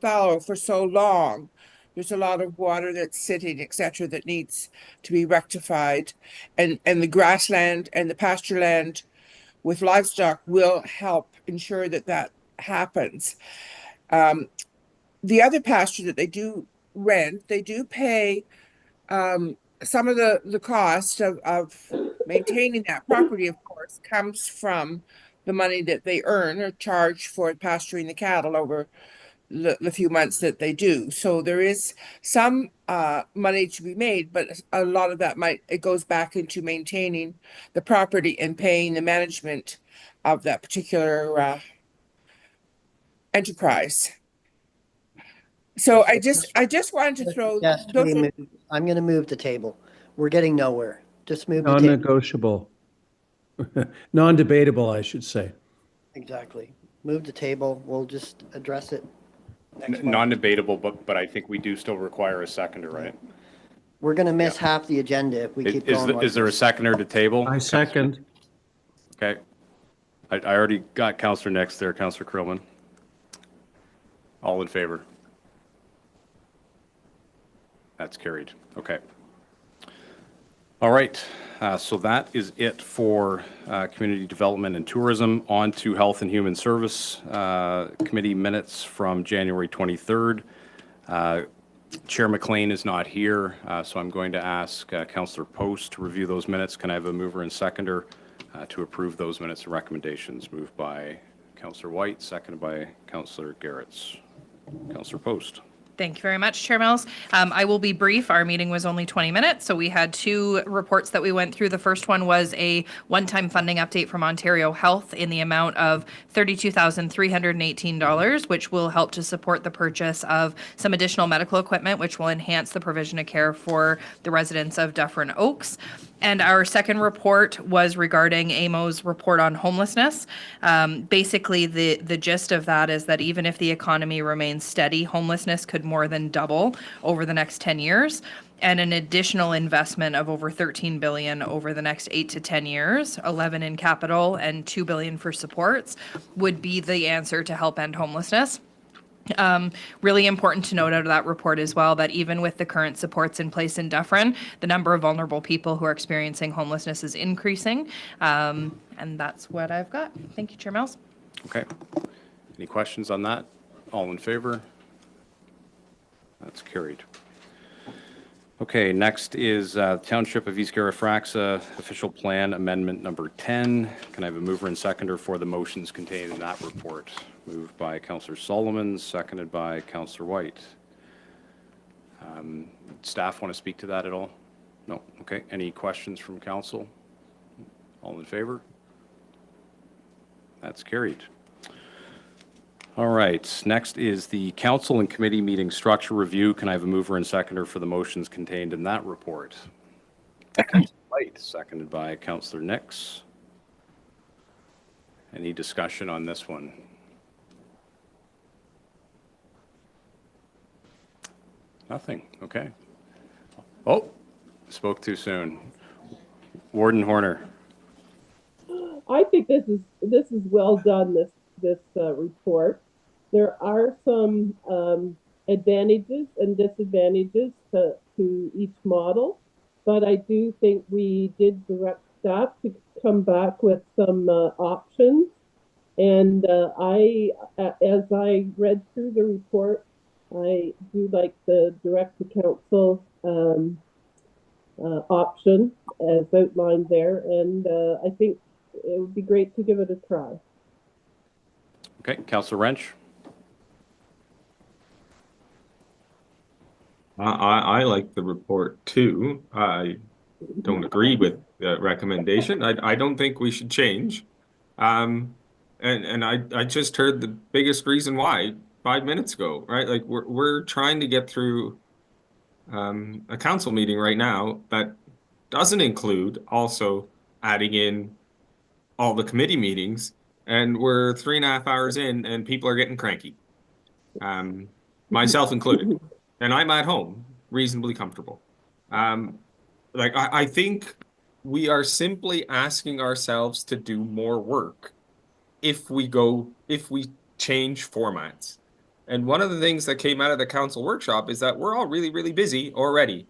Speaker 14: fallow for so long. There's a lot of water that's sitting, etc., that needs to be rectified. And the grassland and the pasture land with livestock will help ensure that that happens. The other pasture that they do rent, they do pay some of the cost of maintaining that property, of course, comes from the money that they earn or charge for pasturing the cattle over the few months that they do. So there is some money to be made, but a lot of that it goes back into maintaining the property and paying the management of that particular enterprise. So I just wanted to throw
Speaker 13: Yes, I'm going to move the table. We're getting nowhere. Just move the table.
Speaker 2: Non-negotiable. Non-debatable, I should say.
Speaker 13: Exactly. Move the table. We'll just address it next month.
Speaker 1: Non-debatable, but I think we do still require a seconder, right?
Speaker 13: We're going to miss half the agenda if we keep going.
Speaker 1: Is there a seconder to table?
Speaker 2: I second.
Speaker 1: Okay. I already got Councillor next there, Councillor Krillman. All in favor? That's carried. Okay. All right, so that is it for Community Development and Tourism. On to Health and Human Service Committee minutes from January 23rd. Chair McLean is not here, so I'm going to ask Councillor Post to review those minutes. Can I have a mover and seconder to approve those minutes and recommendations? Moved by Councillor White, seconded by Councillor Garretts. Councillor Post.
Speaker 15: Thank you very much, Chair Mills. I will be brief. Our meeting was only 20 minutes, so we had two reports that we went through. The first one was a one-time funding update from Ontario Health in the amount of $32,318, which will help to support the purchase of some additional medical equipment, which will enhance the provision of care for the residents of Dufferin Oaks. And our second report was regarding AMO's report on homelessness. Basically, the gist of that is that even if the economy remains steady, homelessness could more than double over the next 10 years. And an additional investment of over $13 billion over the next 8 to 10 years, 11 in capital and $2 billion for supports, would be the answer to help end homelessness. Really important to note out of that report as well that even with the current supports in place in Dufferin, the number of vulnerable people who are experiencing homelessness is increasing. And that's what I've got. Thank you, Chair Mills.
Speaker 1: Okay. Any questions on that? All in favor? That's carried. Okay, next is Township of East Garifraxa Official Plan Amendment number 10. Can I have a mover and seconder for the motions contained in that report? Moved by Councillor Solomon, seconded by Councillor White. Staff want to speak to that at all? No? Okay. Any questions from council? All in favor? That's carried. All right. Next is the council and committee meeting structure review. Can I have a mover and seconder for the motions contained in that report? White, seconded by Councillor Nix. Any discussion on this one? Nothing. Okay. Oh, spoke too soon. Warden Horner.
Speaker 6: I think this is well done. This report. There are some advantages and disadvantages to each model, but I do think we did direct staff to come back with some options. And as I read through the report, I do like the direct to council option as outlined there, and I think it would be great to give it a try.
Speaker 1: Okay, Councillor Wrench.
Speaker 5: I like the report too. I don't agree with the recommendation. I don't think we should change. And I just heard the biggest reason why 5 minutes ago, right? Like we're trying to get through a council meeting right now that doesn't include also adding in all the committee meetings, and we're 3.5 hours in and people are getting cranky. Myself included. And I'm at home, reasonably comfortable. I think we are simply asking ourselves to do more work if we change formats. And one of the things that came out of the council workshop is that we're all really, really busy already.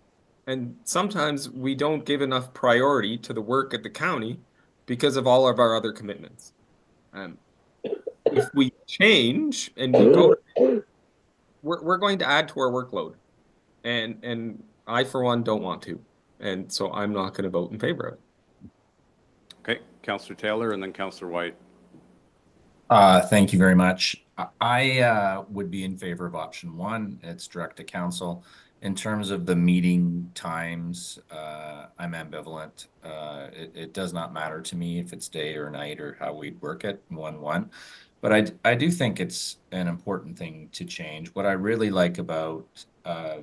Speaker 5: And sometimes we don't give enough priority to the work at the county because of all of our other commitments. If we change and we go, we're going to add to our workload. And I, for one, don't want to. And so I'm not going to vote in favor of it.
Speaker 1: Okay, Councillor Taylor and then Councillor White.
Speaker 3: Thank you very much. I would be in favor of option one. It's direct to council. In terms of the meeting times, I'm ambivalent. It does not matter to me if it's day or night or how we work it 1-1. But I do think it's an important thing to change. What I really like about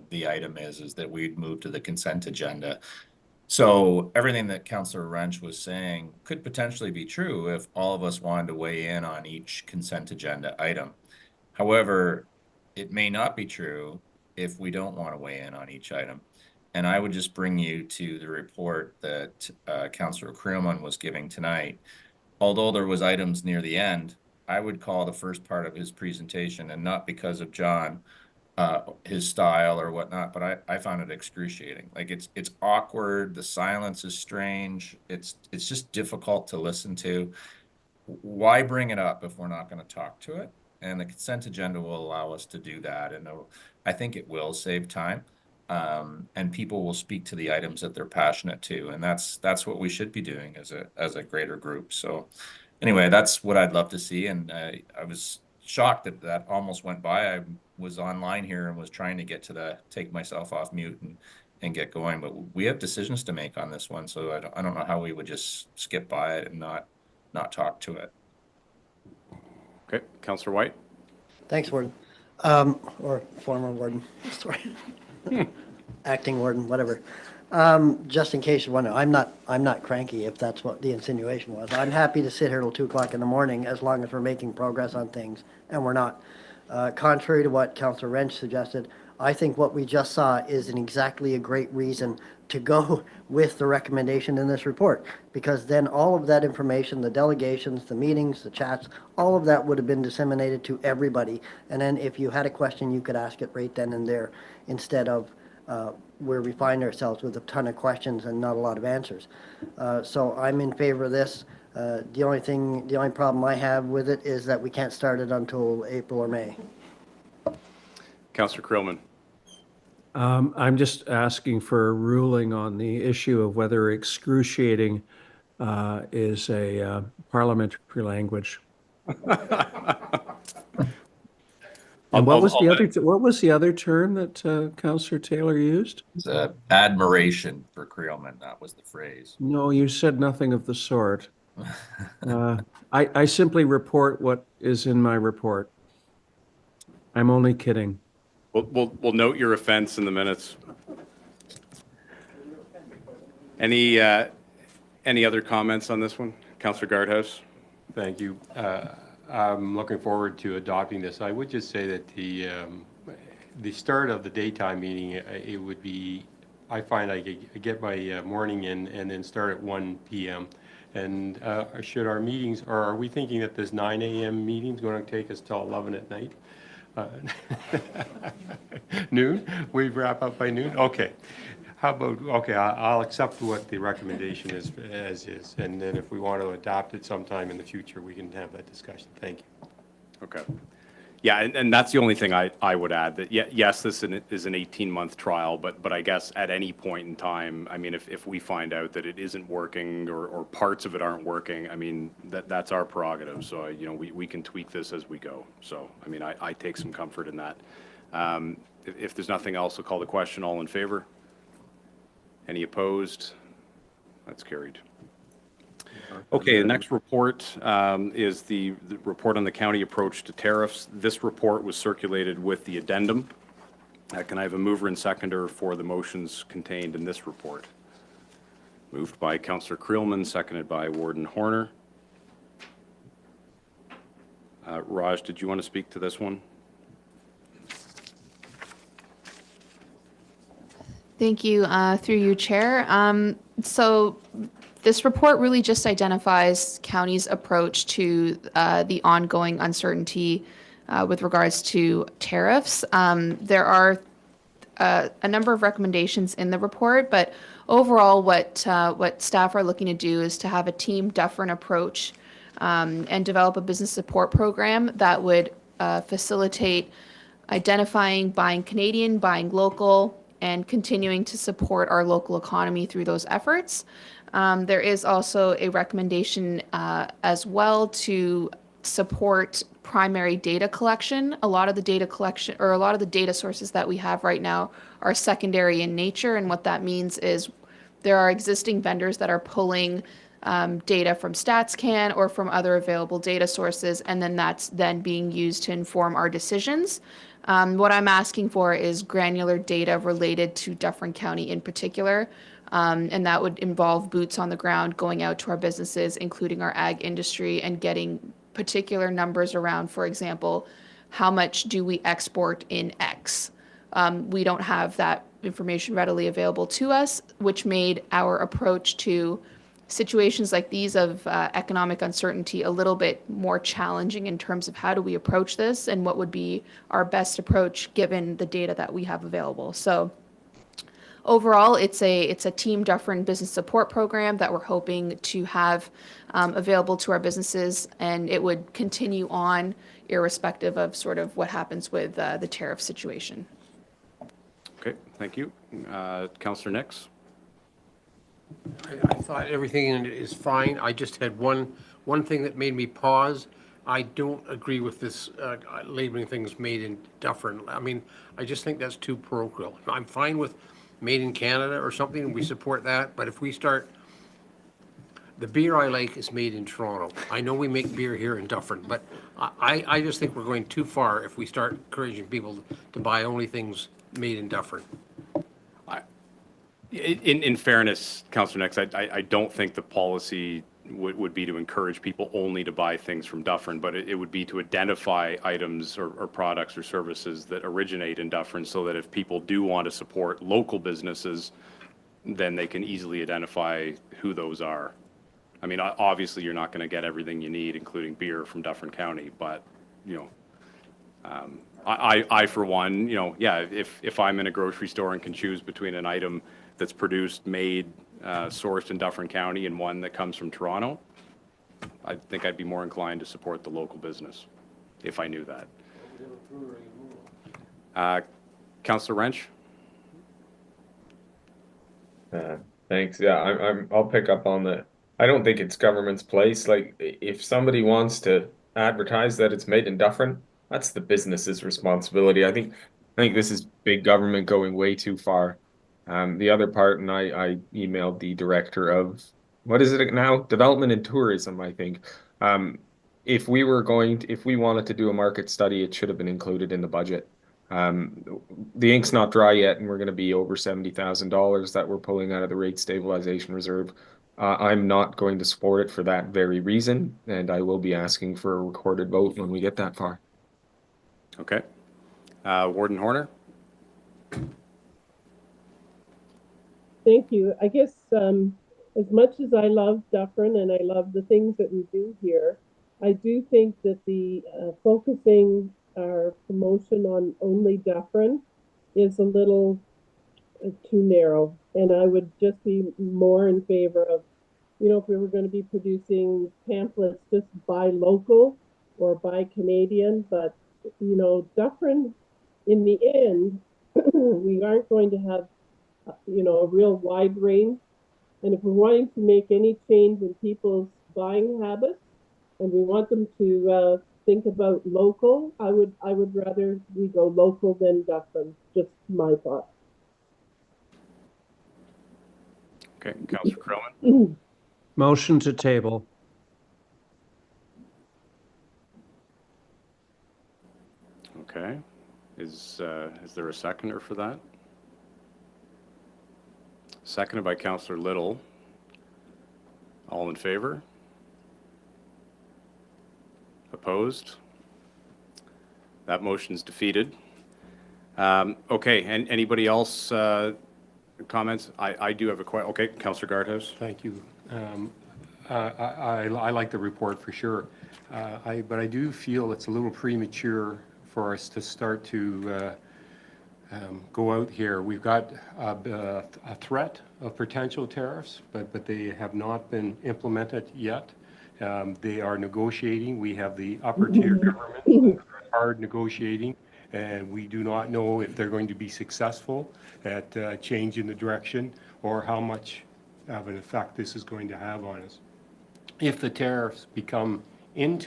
Speaker 3: the item is that we'd move to the consent agenda. So everything that Councillor Wrench was saying could potentially be true if all of us wanted to weigh in on each consent agenda item. However, it may not be true if we don't want to weigh in on each item. And I would just bring you to the report that Councillor Creelman was giving tonight. Although there was items near the end, I would call the first part of his presentation, and not because of John, his style or whatnot, but I found it excruciating. Like it's awkward. The silence is strange. It's just difficult to listen to. Why bring it up if we're not going to talk to it? And the consent agenda will allow us to do that. And I think it will save time. And people will speak to the items that they're passionate to. And that's what we should be doing as a greater group. So anyway, that's what I'd love to see. And I was shocked that that almost went by. I was online here and was trying to get to take myself off mute and get going. But we have decisions to make on this one. So I don't know how we would just skip by it and not talk to it.
Speaker 1: Okay, Councillor White.
Speaker 13: Thanks, Warden. Or former Warden, sorry. Acting Warden, whatever. Just in case you wonder, I'm not cranky if that's what the insinuation was. I'm happy to sit here till 2 o'clock in the morning as long as we're making progress on things, and we're not. Contrary to what Councillor Wrench suggested, I think what we just saw is exactly a great reason to go with the recommendation in this report, because then all of that information, the delegations, the meetings, the chats, all of that would have been disseminated to everybody. And then if you had a question, you could ask it right then and there, instead of where we find ourselves with a ton of questions and not a lot of answers. So I'm in favor of this. The only problem I have with it is that we can't start it until April or May.
Speaker 1: Councillor Creelman.
Speaker 2: I'm just asking for a ruling on the issue of whether excruciating is a parliamentary language. And what was the other term that Councillor Taylor used?
Speaker 3: It's admiration for Creelman. That was the phrase.
Speaker 2: No, you said nothing of the sort. I simply report what is in my report. I'm only kidding.
Speaker 1: We'll note your offense in the minutes. Any other comments on this one? Councillor Guardhouse.
Speaker 11: Thank you. I'm looking forward to adopting this. I would just say that the start of the daytime meeting, it would be, I find I get my morning in and then start at 1 p.m. And should our meetings, or are we thinking that this 9 a.m. meeting is going to take us till 11 at night? Noon? We wrap up by noon? Okay. How about, okay, I'll accept what the recommendation is as is. And then if we want to adopt it sometime in the future, we can have that discussion. Thank you.
Speaker 1: Okay. Yeah, and that's the only thing I would add, that yes, this is an 18-month trial, but I guess at any point in time, I mean, if we find out that it isn't working or parts of it aren't working, I mean, that's our prerogative. So, you know, we can tweak this as we go. So, I mean, I take some comfort in that. If there's nothing else, I'll call the question. All in favor? Any opposed? That's carried. Okay, the next report is the report on the county approach to tariffs. This report was circulated with the addendum. Can I have a mover and seconder for the motions contained in this report? Moved by Councillor Creelman, seconded by Warden Horner. Raj, did you want to speak to this one?
Speaker 8: Thank you, through you, Chair. So this report really just identifies county's approach to the ongoing uncertainty with regards to tariffs. There are a number of recommendations in the report, but overall what staff are looking to do is to have a team Dufferin approach and develop a business support program that would facilitate identifying, buying Canadian, buying local, and continuing to support our local economy through those efforts. There is also a recommendation as well to support primary data collection. A lot of the data collection, or a lot of the data sources that we have right now, are secondary in nature, and what that means is there are existing vendors that are pulling data from StatsCan or from other available data sources, and then that's then being used to inform our decisions. What I'm asking for is granular data related to Dufferin County in particular, and that would involve boots on the ground going out to our businesses, including our ag industry, and getting particular numbers around, for example, how much do we export in X? We don't have that information readily available to us, which made our approach to situations like these of economic uncertainty a little bit more challenging in terms of how do we approach this and what would be our best approach given the data that we have available. So overall, it's a Team Dufferin business support program that we're hoping to have available to our businesses, and it would continue on irrespective of sort of what happens with the tariff situation.
Speaker 1: Okay, thank you. Councillor Nix?
Speaker 9: I thought everything in it is fine. I just had one thing that made me pause. I don't agree with this labeling things made in Dufferin. I mean, I just think that's too parochial. I'm fine with made in Canada or something, and we support that. But if we start, the beer I like is made in Toronto. I know we make beer here in Dufferin, but I just think we're going too far if we start encouraging people to buy only things made in Dufferin.
Speaker 1: In fairness, Councillor Nix, I don't think the policy would be to encourage people only to buy things from Dufferin, but it would be to identify items or products or services that originate in Dufferin so that if people do want to support local businesses, then they can easily identify who those are. I mean, obviously, you're not going to get everything you need, including beer, from Dufferin County, but, you know, I for one, you know, yeah, if I'm in a grocery store and can choose between an item that's produced, made, sourced in Dufferin County and one that comes from Toronto, I think I'd be more inclined to support the local business if I knew that. Councillor Wrench?
Speaker 5: Thanks. Yeah, I'll pick up on the. I don't think it's government's place. Like, if somebody wants to advertise that it's made in Dufferin, that's the business's responsibility. I think this is big government going way too far. The other part, and I emailed the director of, what is it now? Development and Tourism, I think. If we wanted to do a market study, it should have been included in the budget. The ink's not dry yet, and we're going to be over $70,000 that we're pulling out of the rate stabilization reserve. I'm not going to support it for that very reason, and I will be asking for a recorded vote when we get that far.
Speaker 1: Okay. Warden Horner?
Speaker 6: Thank you. I guess as much as I love Dufferin and I love the things that we do here, I do think that the focusing our promotion on only Dufferin is a little too narrow. And I would just be more in favor of, you know, if we were going to be producing pamphlets, just buy local or buy Canadian. But, you know, Dufferin, in the end, we aren't going to have, you know, a real wide range. And if we're wanting to make any change in people's buying habits and we want them to think about local, I would rather we go local than Dufferin. Just my thought.
Speaker 1: Okay, Councillor Crowan?
Speaker 2: Motion to table.
Speaker 1: Okay. Is there a seconder for that? Seconded by Councillor Little. All in favor? Opposed? That motion's defeated. Okay, and anybody else comments? I do have a question. Okay, Councillor Guardhouse.
Speaker 11: Thank you. I like the report for sure, but I do feel it's a little premature for us to start to go out here. We've got a threat of potential tariffs, but they have not been implemented yet. They are negotiating. We have the upper tier government that are hard negotiating, and we do not know if they're going to be successful at changing the direction or how much of an effect this is going to have on us. If the tariffs become in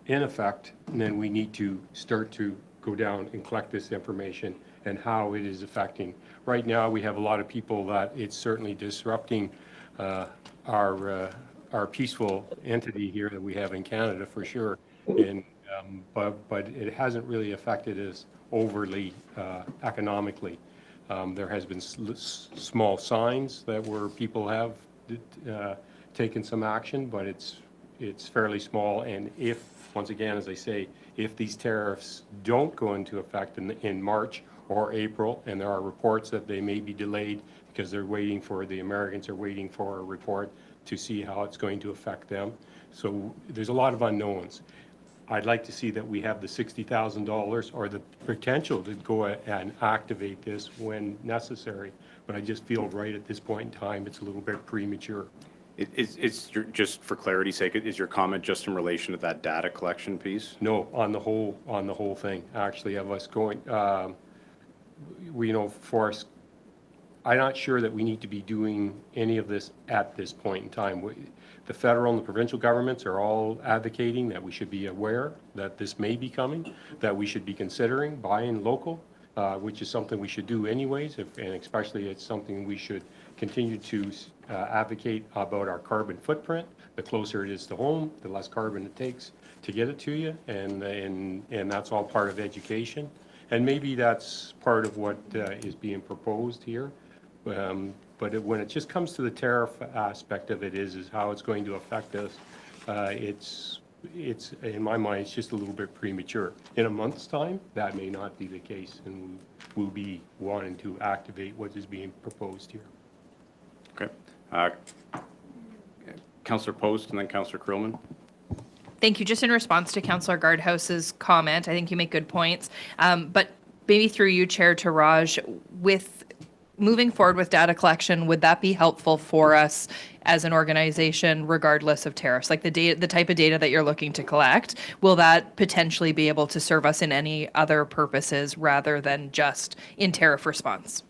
Speaker 11: effect, then we need to start to go down and collect this information and how it is affecting. Right now, we have a lot of people that it's certainly disrupting our peaceful entity here that we have in Canada for sure. And but it hasn't really affected us overly economically. There has been small signs that where people have taken some action, but it's fairly small. And if, once again, as I say, if these tariffs don't go into effect in March or April, and there are reports that they may be delayed because they're waiting for, the Americans are waiting for a report to see how it's going to affect them. So there's a lot of unknowns. I'd like to see that we have the $60,000 or the potential to go and activate this when necessary. But I just feel right at this point in time, it's a little bit premature.
Speaker 1: Just for clarity's sake, is your comment just in relation to that data collection piece?
Speaker 11: No, on the whole thing, actually, of us going, for us, I'm not sure that we need to be doing any of this at this point in time. The federal and the provincial governments are all advocating that we should be aware that this may be coming, that we should be considering buying local, which is something we should do anyways, and especially it's something we should continue to advocate about our carbon footprint. The closer it is to home, the less carbon it takes to get it to you, and that's all part of education. And maybe that's part of what is being proposed here. But when it just comes to the tariff aspect of it is how it's going to affect us, it's in my mind, it's just a little bit premature. In a month's time, that may not be the case, and we'll be wanting to activate what is being proposed here.
Speaker 1: Okay. Councillor Post and then Councillor Krillman.
Speaker 15: Thank you. Just in response to Councillor Guardhouse's comment, I think you make good points. But maybe through you, Chair, to Raj, with moving forward with data collection, would that be helpful for us as an organization, regardless of tariffs? Like the type of data that you're looking to collect, will that potentially be able to serve us in any other purposes rather than just in tariff response?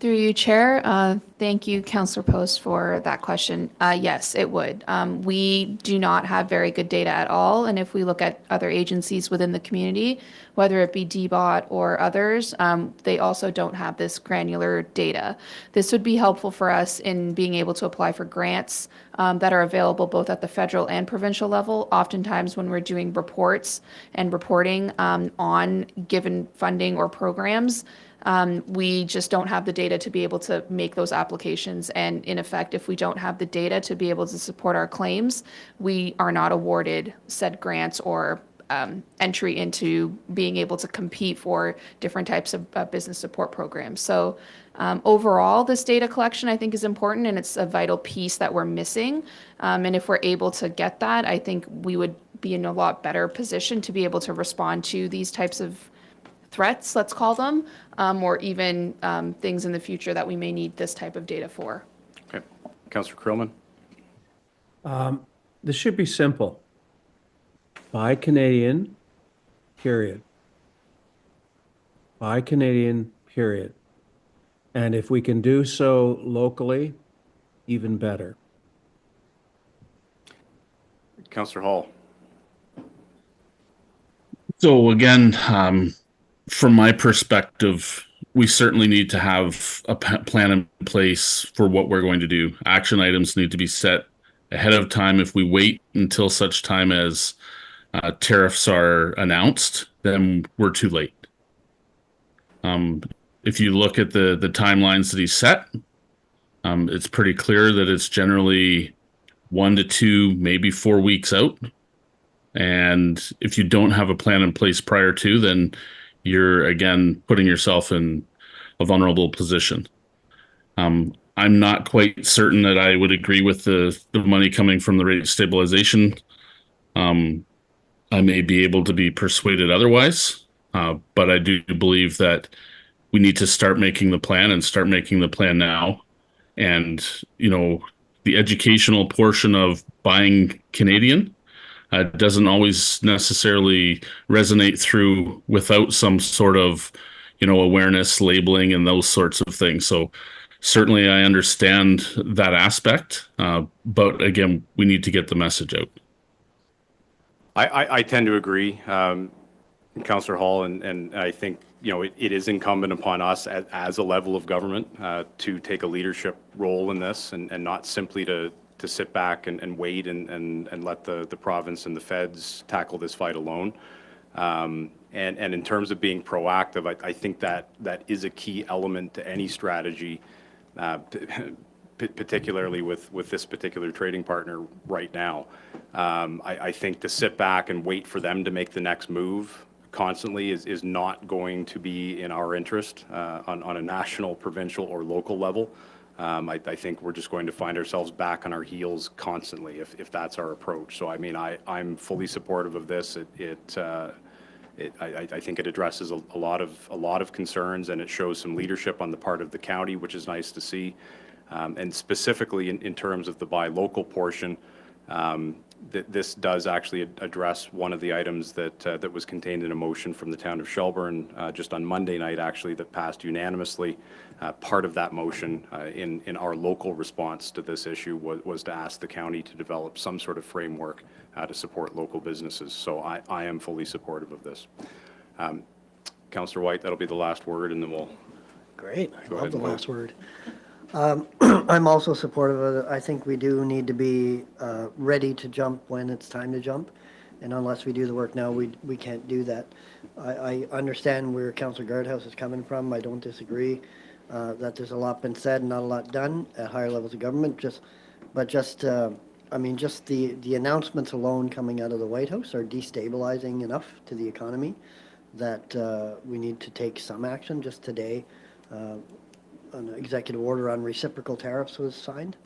Speaker 8: Through you, Chair. Thank you, Councillor Post, for that question. Yes, it would. We do not have very good data at all, and if we look at other agencies within the community, whether it be DBOT or others, they also don't have this granular data. This would be helpful for us in being able to apply for grants that are available both at the federal and provincial level. Oftentimes when we're doing reports and reporting on given funding or programs, we just don't have the data to be able to make those applications. And in effect, if we don't have the data to be able to support our claims, we are not awarded said grants or entry into being able to compete for different types of business support programs. So overall, this data collection, I think, is important, and it's a vital piece that we're missing. And if we're able to get that, I think we would be in a lot better position to be able to respond to these types of threats, let's call them, or even things in the future that we may need this type of data for.
Speaker 1: Okay. Councillor Krillman.
Speaker 2: This should be simple. Buy Canadian, period. Buy Canadian, period. And if we can do so locally, even better.
Speaker 1: Councillor Hall.
Speaker 16: So again, from my perspective, we certainly need to have a plan in place for what we're going to do. Action items need to be set ahead of time. If we wait until such time as tariffs are announced, then we're too late. If you look at the timelines that he set, it's pretty clear that it's generally 1 to 2, maybe 4 weeks out. And if you don't have a plan in place prior to, then you're again putting yourself in a vulnerable position. I'm not quite certain that I would agree with the money coming from the rate stabilization. I may be able to be persuaded otherwise, but I do believe that we need to start making the plan and start making the plan now. And, you know, the educational portion of buying Canadian doesn't always necessarily resonate through without some sort of, you know, awareness, labeling, and those sorts of things. So certainly I understand that aspect, but again, we need to get the message out.
Speaker 1: I tend to agree, Councillor Hall, and I think, you know, it is incumbent upon us as a level of government to take a leadership role in this and not simply to sit back and wait and let the province and the feds tackle this fight alone. And in terms of being proactive, I think that is a key element to any strategy, particularly with this particular trading partner right now. I think to sit back and wait for them to make the next move constantly is not going to be in our interest on a national, provincial, or local level. I think we're just going to find ourselves back on our heels constantly if that's our approach. So I mean, I'm fully supportive of this. I think it addresses a lot of concerns, and it shows some leadership on the part of the county, which is nice to see. And specifically in terms of the buy local portion, this does actually address one of the items that was contained in a motion from the town of Shelburne just on Monday night, actually, that passed unanimously. Part of that motion in our local response to this issue was to ask the county to develop some sort of framework to support local businesses. So I am fully supportive of this. Councillor White, that'll be the last word, and then we'll
Speaker 13: Great.
Speaker 1: go
Speaker 13: Love
Speaker 1: ahead
Speaker 13: the
Speaker 1: and vote.
Speaker 13: last word. I'm also supportive of it. I think we do need to be ready to jump when it's time to jump. And unless we do the work now, we can't do that. I understand where Councillor Guardhouse is coming from. I don't disagree that there's a lot been said and not a lot done at higher levels of government. I mean, just the announcements alone coming out of the White House are destabilizing enough to the economy that we need to take some action. Just today, an executive order on reciprocal tariffs was signed.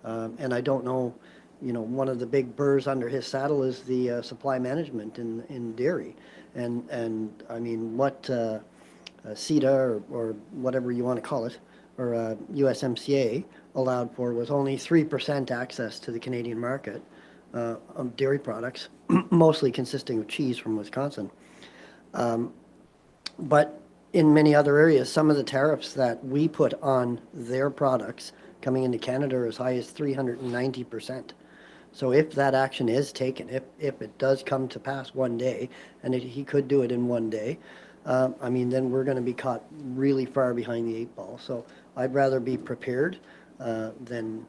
Speaker 13: And I don't know, one of the big burrs under his saddle is the supply management in dairy. And I mean, what CETA or whatever you want to call it, or USMCA allowed for was only 3% access to the Canadian market of dairy products, mostly consisting of cheese from Wisconsin. But in many other areas, some of the tariffs that we put on their products coming into Canada are as high as 390%. So if that action is taken, if it does come to pass one day, and he could do it in one day, I mean, then we're going to be caught really far behind the 8 ball. So I'd rather be prepared than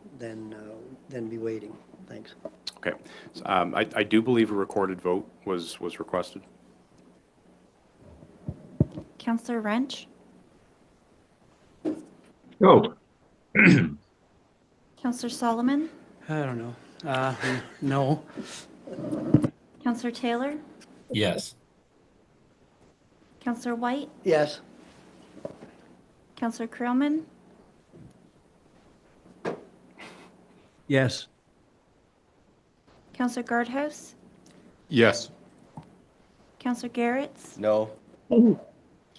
Speaker 13: be waiting. Thanks.
Speaker 1: Okay. So, I do believe a recorded vote was requested.
Speaker 17: Councillor Wrench?
Speaker 11: No.
Speaker 17: Councillor Solomon?
Speaker 18: I don't know. No.
Speaker 17: Councillor Taylor?
Speaker 3: Yes.
Speaker 17: Councillor White?
Speaker 13: Yes.
Speaker 17: Councillor Creelman?
Speaker 2: Yes.
Speaker 17: Councillor Guardhouse?
Speaker 11: Yes.
Speaker 17: Councillor Garretts?
Speaker 12: No.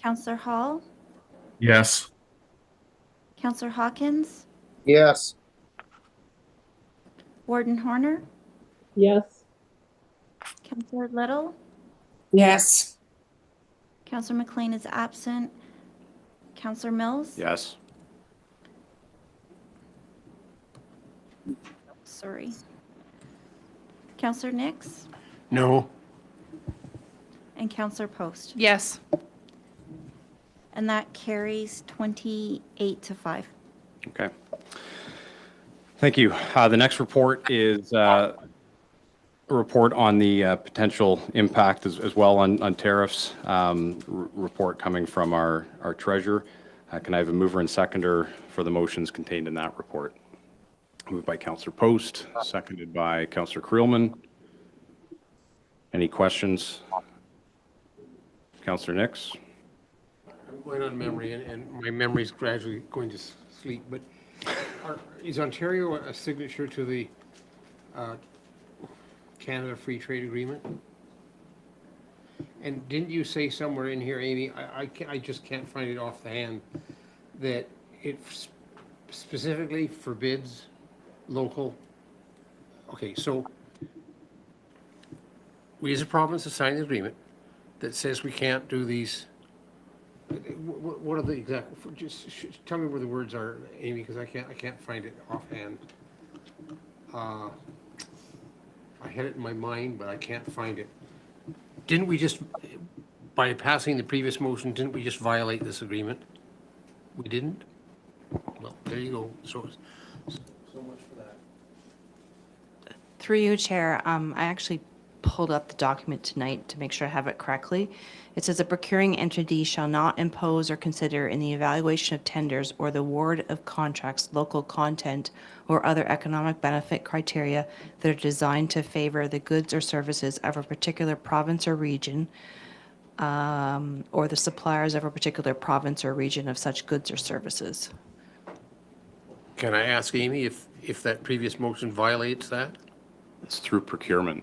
Speaker 17: Councillor Hall?
Speaker 16: Yes.
Speaker 17: Councillor Hawkins?
Speaker 11: Yes.
Speaker 17: Warden Horner?
Speaker 6: Yes.
Speaker 17: Councillor Little?
Speaker 14: Yes.
Speaker 17: Councillor McLean is absent. Councillor Mills?
Speaker 1: Yes.
Speaker 17: Sorry. Councillor Nix?
Speaker 9: No.
Speaker 17: And Councillor Post?
Speaker 15: Yes.
Speaker 17: And that carries 28 to 5.
Speaker 1: Okay. Thank you. The next report is a report on the potential impact as well on tariffs. Report coming from our treasurer. Can I have a mover and seconder for the motions contained in that report? Moved by Councillor Post, seconded by Councillor Creelman. Any questions? Councillor Nix?
Speaker 9: I'm going on memory, and my memory's gradually going to sleep, but is Ontario a signature to the Canada Free Trade Agreement? And didn't you say somewhere in here, Amy, I just can't find it off the hand, that it specifically forbids local? Okay, so we as a province have signed an agreement that says we can't do these. What are the exact? Just tell me where the words are, Amy, because I can't find it offhand. I had it in my mind, but I can't find it. Didn't we just, by passing the previous motion, didn't we just violate this agreement? We didn't? Well, there you go. So much for that.
Speaker 10: Through you, Chair, I actually pulled up the document tonight to make sure I have it correctly. It says a procuring entity shall not impose or consider in the evaluation of tenders or the award of contracts local content or other economic benefit criteria that are designed to favor the goods or services of a particular province or region, or the suppliers of a particular province or region of such goods or services.
Speaker 9: Can I ask Amy if that previous motion violates that?
Speaker 1: It's through procurement.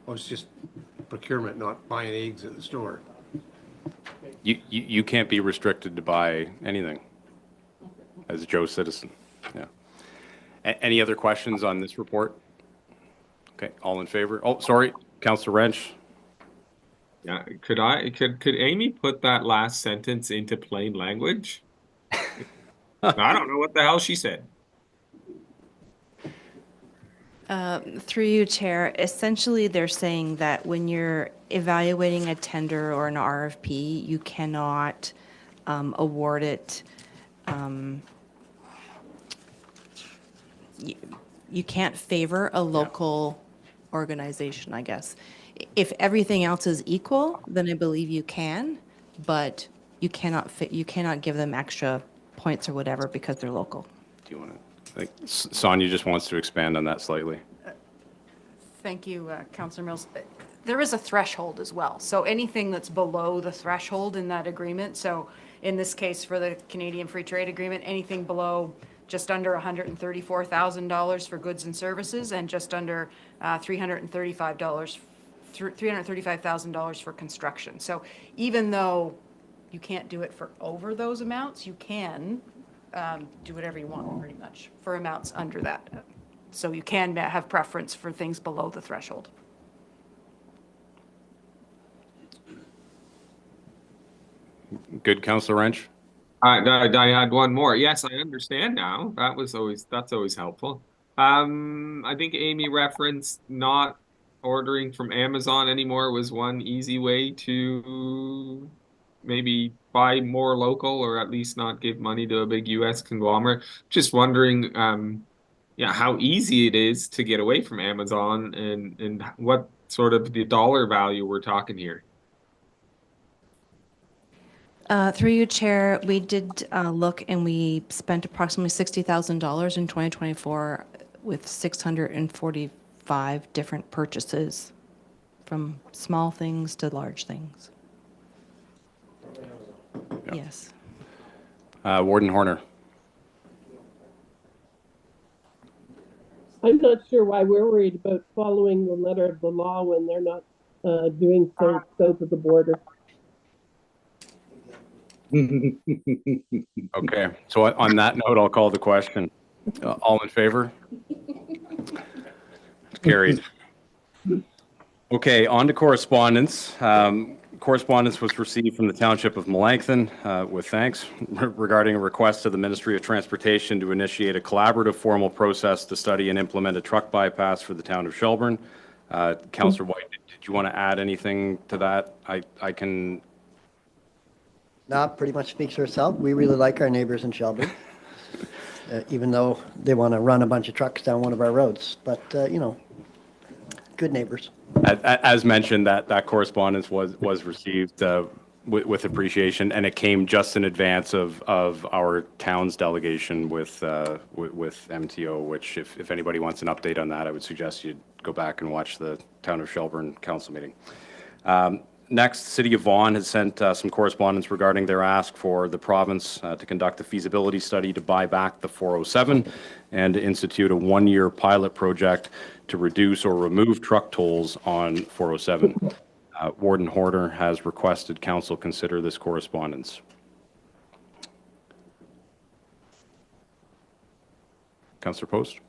Speaker 9: Or it's just procurement, not buying eggs at the store?
Speaker 1: You can't be restricted to buy anything as a Joe citizen. Yeah. Any other questions on this report? Okay, all in favor? Oh, sorry, Councillor Wrench.
Speaker 5: Yeah, could Amy put that last sentence into plain language? I don't know what the hell she said.
Speaker 10: Through you, Chair, essentially they're saying that when you're evaluating a tender or an RFP, you cannot award it. You can't favor a local organization, I guess. If everything else is equal, then I believe you can, but you cannot give them extra points or whatever because they're local.
Speaker 1: Do you want to? I think Sonia just wants to expand on that slightly.
Speaker 19: Thank you, Councillor Mills. There is a threshold as well. So anything that's below the threshold in that agreement, so in this case for the Canadian Free Trade Agreement, anything below just under $134,000 for goods and services and just under $335,000 for construction. So even though you can't do it for over those amounts, you can do whatever you want pretty much for amounts under that. So you can have preference for things below the threshold.
Speaker 1: Good, Councillor Wrench?
Speaker 5: I had one more. Yes, I understand now. That's always helpful. I think Amy referenced not ordering from Amazon anymore was one easy way to maybe buy more local or at least not give money to a big US conglomerate. Just wondering, yeah, how easy it is to get away from Amazon and what sort of the dollar value we're talking here.
Speaker 10: Through you, Chair, we did look and we spent approximately $60,000 in 2024 with 645 different purchases, from small things to large things.
Speaker 1: Yeah.
Speaker 10: Yes.
Speaker 1: Warden Horner.
Speaker 6: I'm not sure why we're worried about following the letter of the law when they're not doing so south of the border.
Speaker 1: Okay, so on that note, I'll call the question. All in favor? Carried. Okay, on to correspondence. Correspondence was received from the Township of Melanchthon with thanks regarding a request to the Ministry of Transportation to initiate a collaborative formal process to study and implement a truck bypass for the town of Shelburne. Councillor White, did you want to add anything to that? I can...
Speaker 13: No, pretty much speaks for itself. We really like our neighbors in Shelburne, even though they want to run a bunch of trucks down one of our roads. But, you know, good neighbors.
Speaker 1: As mentioned, that correspondence was received with appreciation, and it came just in advance of our town's delegation with MTO, which if anybody wants an update on that, I would suggest you go back and watch the Town of Shelburne Council meeting. Next, City of Vaughan has sent some correspondence regarding their ask for the province to conduct a feasibility study to buy back the 407 and to institute a one-year pilot project to reduce or remove truck tolls on 407. Warden Horner has requested council consider this correspondence. Councillor Post?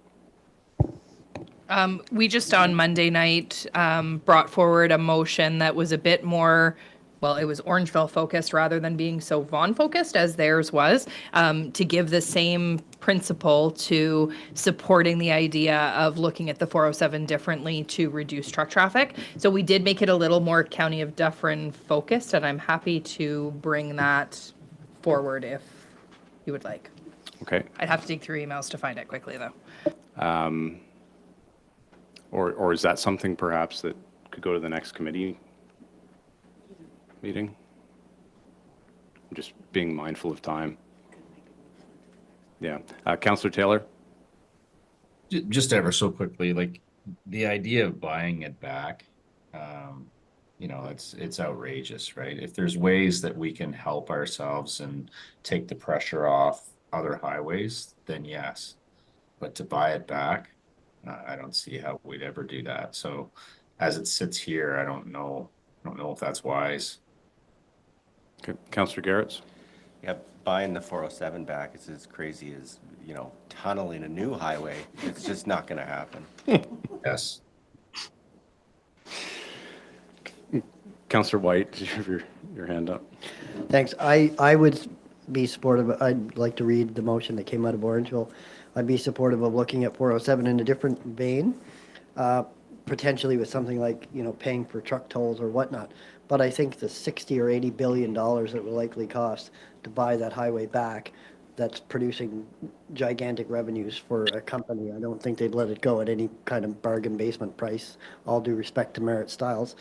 Speaker 15: We just on Monday night brought forward a motion that was a bit more, well, it was Orangeville focused rather than being so Vaughan focused as theirs was, to give the same principle to supporting the idea of looking at the 407 differently to reduce truck traffic. So we did make it a little more County of Dufferin focused, and I'm happy to bring that forward if you would like.
Speaker 1: Okay.
Speaker 15: I'd have to dig through emails to find it quickly though.
Speaker 1: Or is that something perhaps that could go to the next committee meeting? I'm just being mindful of time. Yeah. Councillor Taylor?
Speaker 3: Just ever so quickly, like the idea of buying it back, you know, it's outrageous, right? If there's ways that we can help ourselves and take the pressure off other highways, then yes. But to buy it back, I don't see how we'd ever do that. So as it sits here, I don't know if that's wise.
Speaker 1: Okay, Councillor Garretts?
Speaker 12: Yeah, buying the 407 back is as crazy as, you know, tunneling a new highway. It's just not going to happen.
Speaker 3: Yes.
Speaker 1: Councillor White, did you have your hand up?
Speaker 13: Thanks. I would be supportive. I'd like to read the motion that came out of Orangeville. I'd be supportive of looking at 407 in a different vein, potentially with something like, you know, paying for truck tolls or whatnot. But I think the 60 or 80 billion dollars it will likely cost to buy that highway back, that's producing gigantic revenues for a company. I don't think they'd let it go at any kind of bargain basement price, all due respect to Merritt Stiles.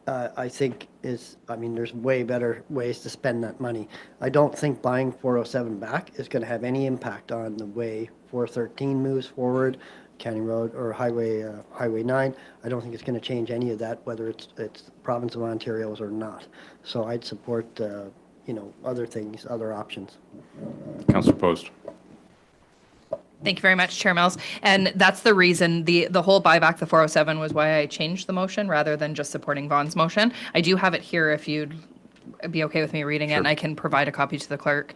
Speaker 13: I think there's way better ways to spend that money. I don't think buying 407 back is going to have any impact on the way 413 moves forward, County Road or Highway 9. I don't think it's going to change any of that, whether it's province of Ontario's or not. So I'd support, other things, other options.
Speaker 1: Councillor Post.
Speaker 15: Thank you very much, Chair Mills. And that's the reason the whole buyback the 407 was why I changed the motion rather than just supporting Vaughn's motion. I do have it here if you'd be okay with me reading it, and I can provide a copy to the clerk.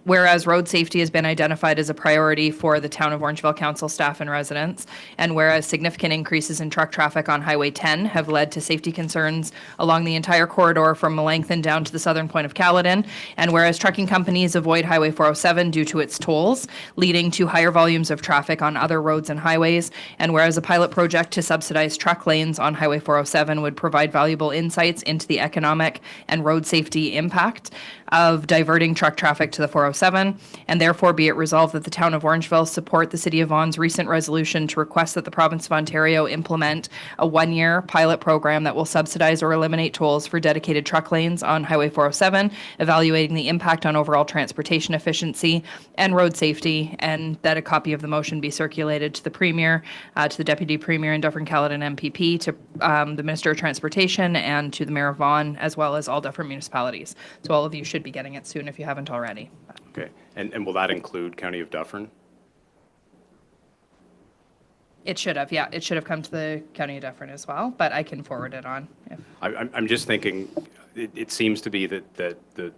Speaker 15: Whereas road safety has been identified as a priority for the town of Orangeville Council staff and residents, and whereas significant increases in truck traffic on Highway 10 have led to safety concerns along the entire corridor from Melanchthon down to the southern point of Caledon, and whereas trucking companies avoid Highway 407 due to its tolls, leading to higher volumes of traffic on other roads and highways, and whereas a pilot project to subsidize truck lanes on Highway 407 would provide valuable insights into the economic and road safety impact of diverting truck traffic to the 407, and therefore be it resolved that the town of Orangeville support the City of Vaughan's recent resolution to request that the province of Ontario implement a one-year pilot program that will subsidize or eliminate tolls for dedicated truck lanes on Highway 407, evaluating the impact on overall transportation efficiency and road safety, and that a copy of the motion be circulated to the Premier, to the Deputy Premier and Dufferin Caledon MPP, to the Minister of Transportation, and to the Mayor of Vaughan, as well as all Dufferin municipalities. So all of you should be getting it soon if you haven't already.
Speaker 1: Okay, and will that include County of Dufferin?
Speaker 15: It should have, yeah. It should have come to the County of Dufferin as well, but I can forward it on.
Speaker 1: I'm just thinking, it seems to be that the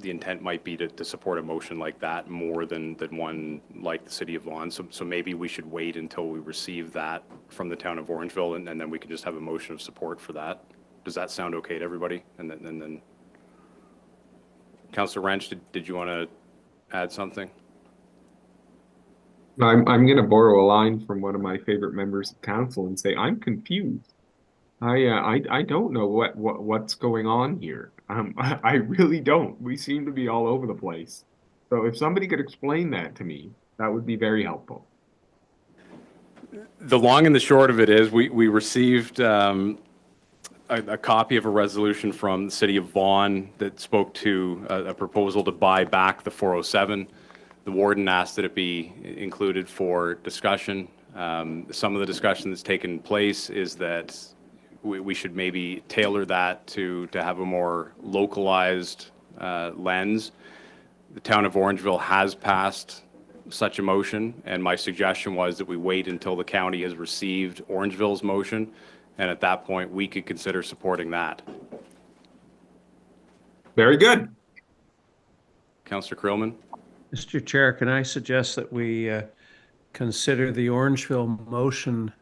Speaker 1: intent might be to support a motion like that more than one like the City of Vaughan. So maybe we should wait until we receive that from the town of Orangeville, and then we can just have a motion of support for that. Does that sound okay to everybody? And then Councillor Wrench, did you want to add something?
Speaker 5: I'm going to borrow a line from one of my favorite members of council and say I'm confused. I don't know what's going on here. I really don't. We seem to be all over the place. So if somebody could explain that to me, that would be very helpful.
Speaker 1: The long and the short of it is we received a copy of a resolution from the City of Vaughan that spoke to a proposal to buy back the 407. The warden asked that it be included for discussion. Some of the discussion that's taken place is that we should maybe tailor that to have a more localized lens. The town of Orangeville has passed such a motion, and my suggestion was that we wait until the county has received Orangeville's motion, and at that point we could consider supporting that.
Speaker 5: Very good.
Speaker 1: Councillor Krillman.
Speaker 2: Mr. Chair, can I suggest that we consider the Orangeville motion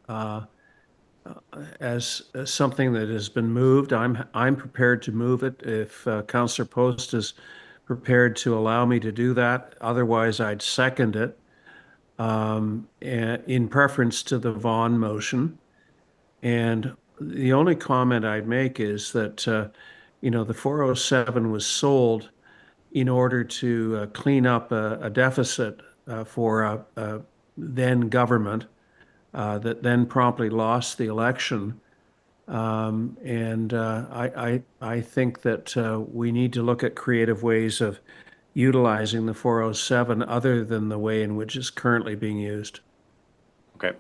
Speaker 2: as something that has been moved? I'm prepared to move it if Councillor Post is prepared to allow me to do that. Otherwise, I'd second it in preference to the Vaughan motion. And the only comment I'd make is that, the 407 was sold in order to clean up a deficit for then government that then promptly lost the election. I think that we need to look at creative ways of utilizing the 407 other than the way in which it's currently being used.
Speaker 1: Okay.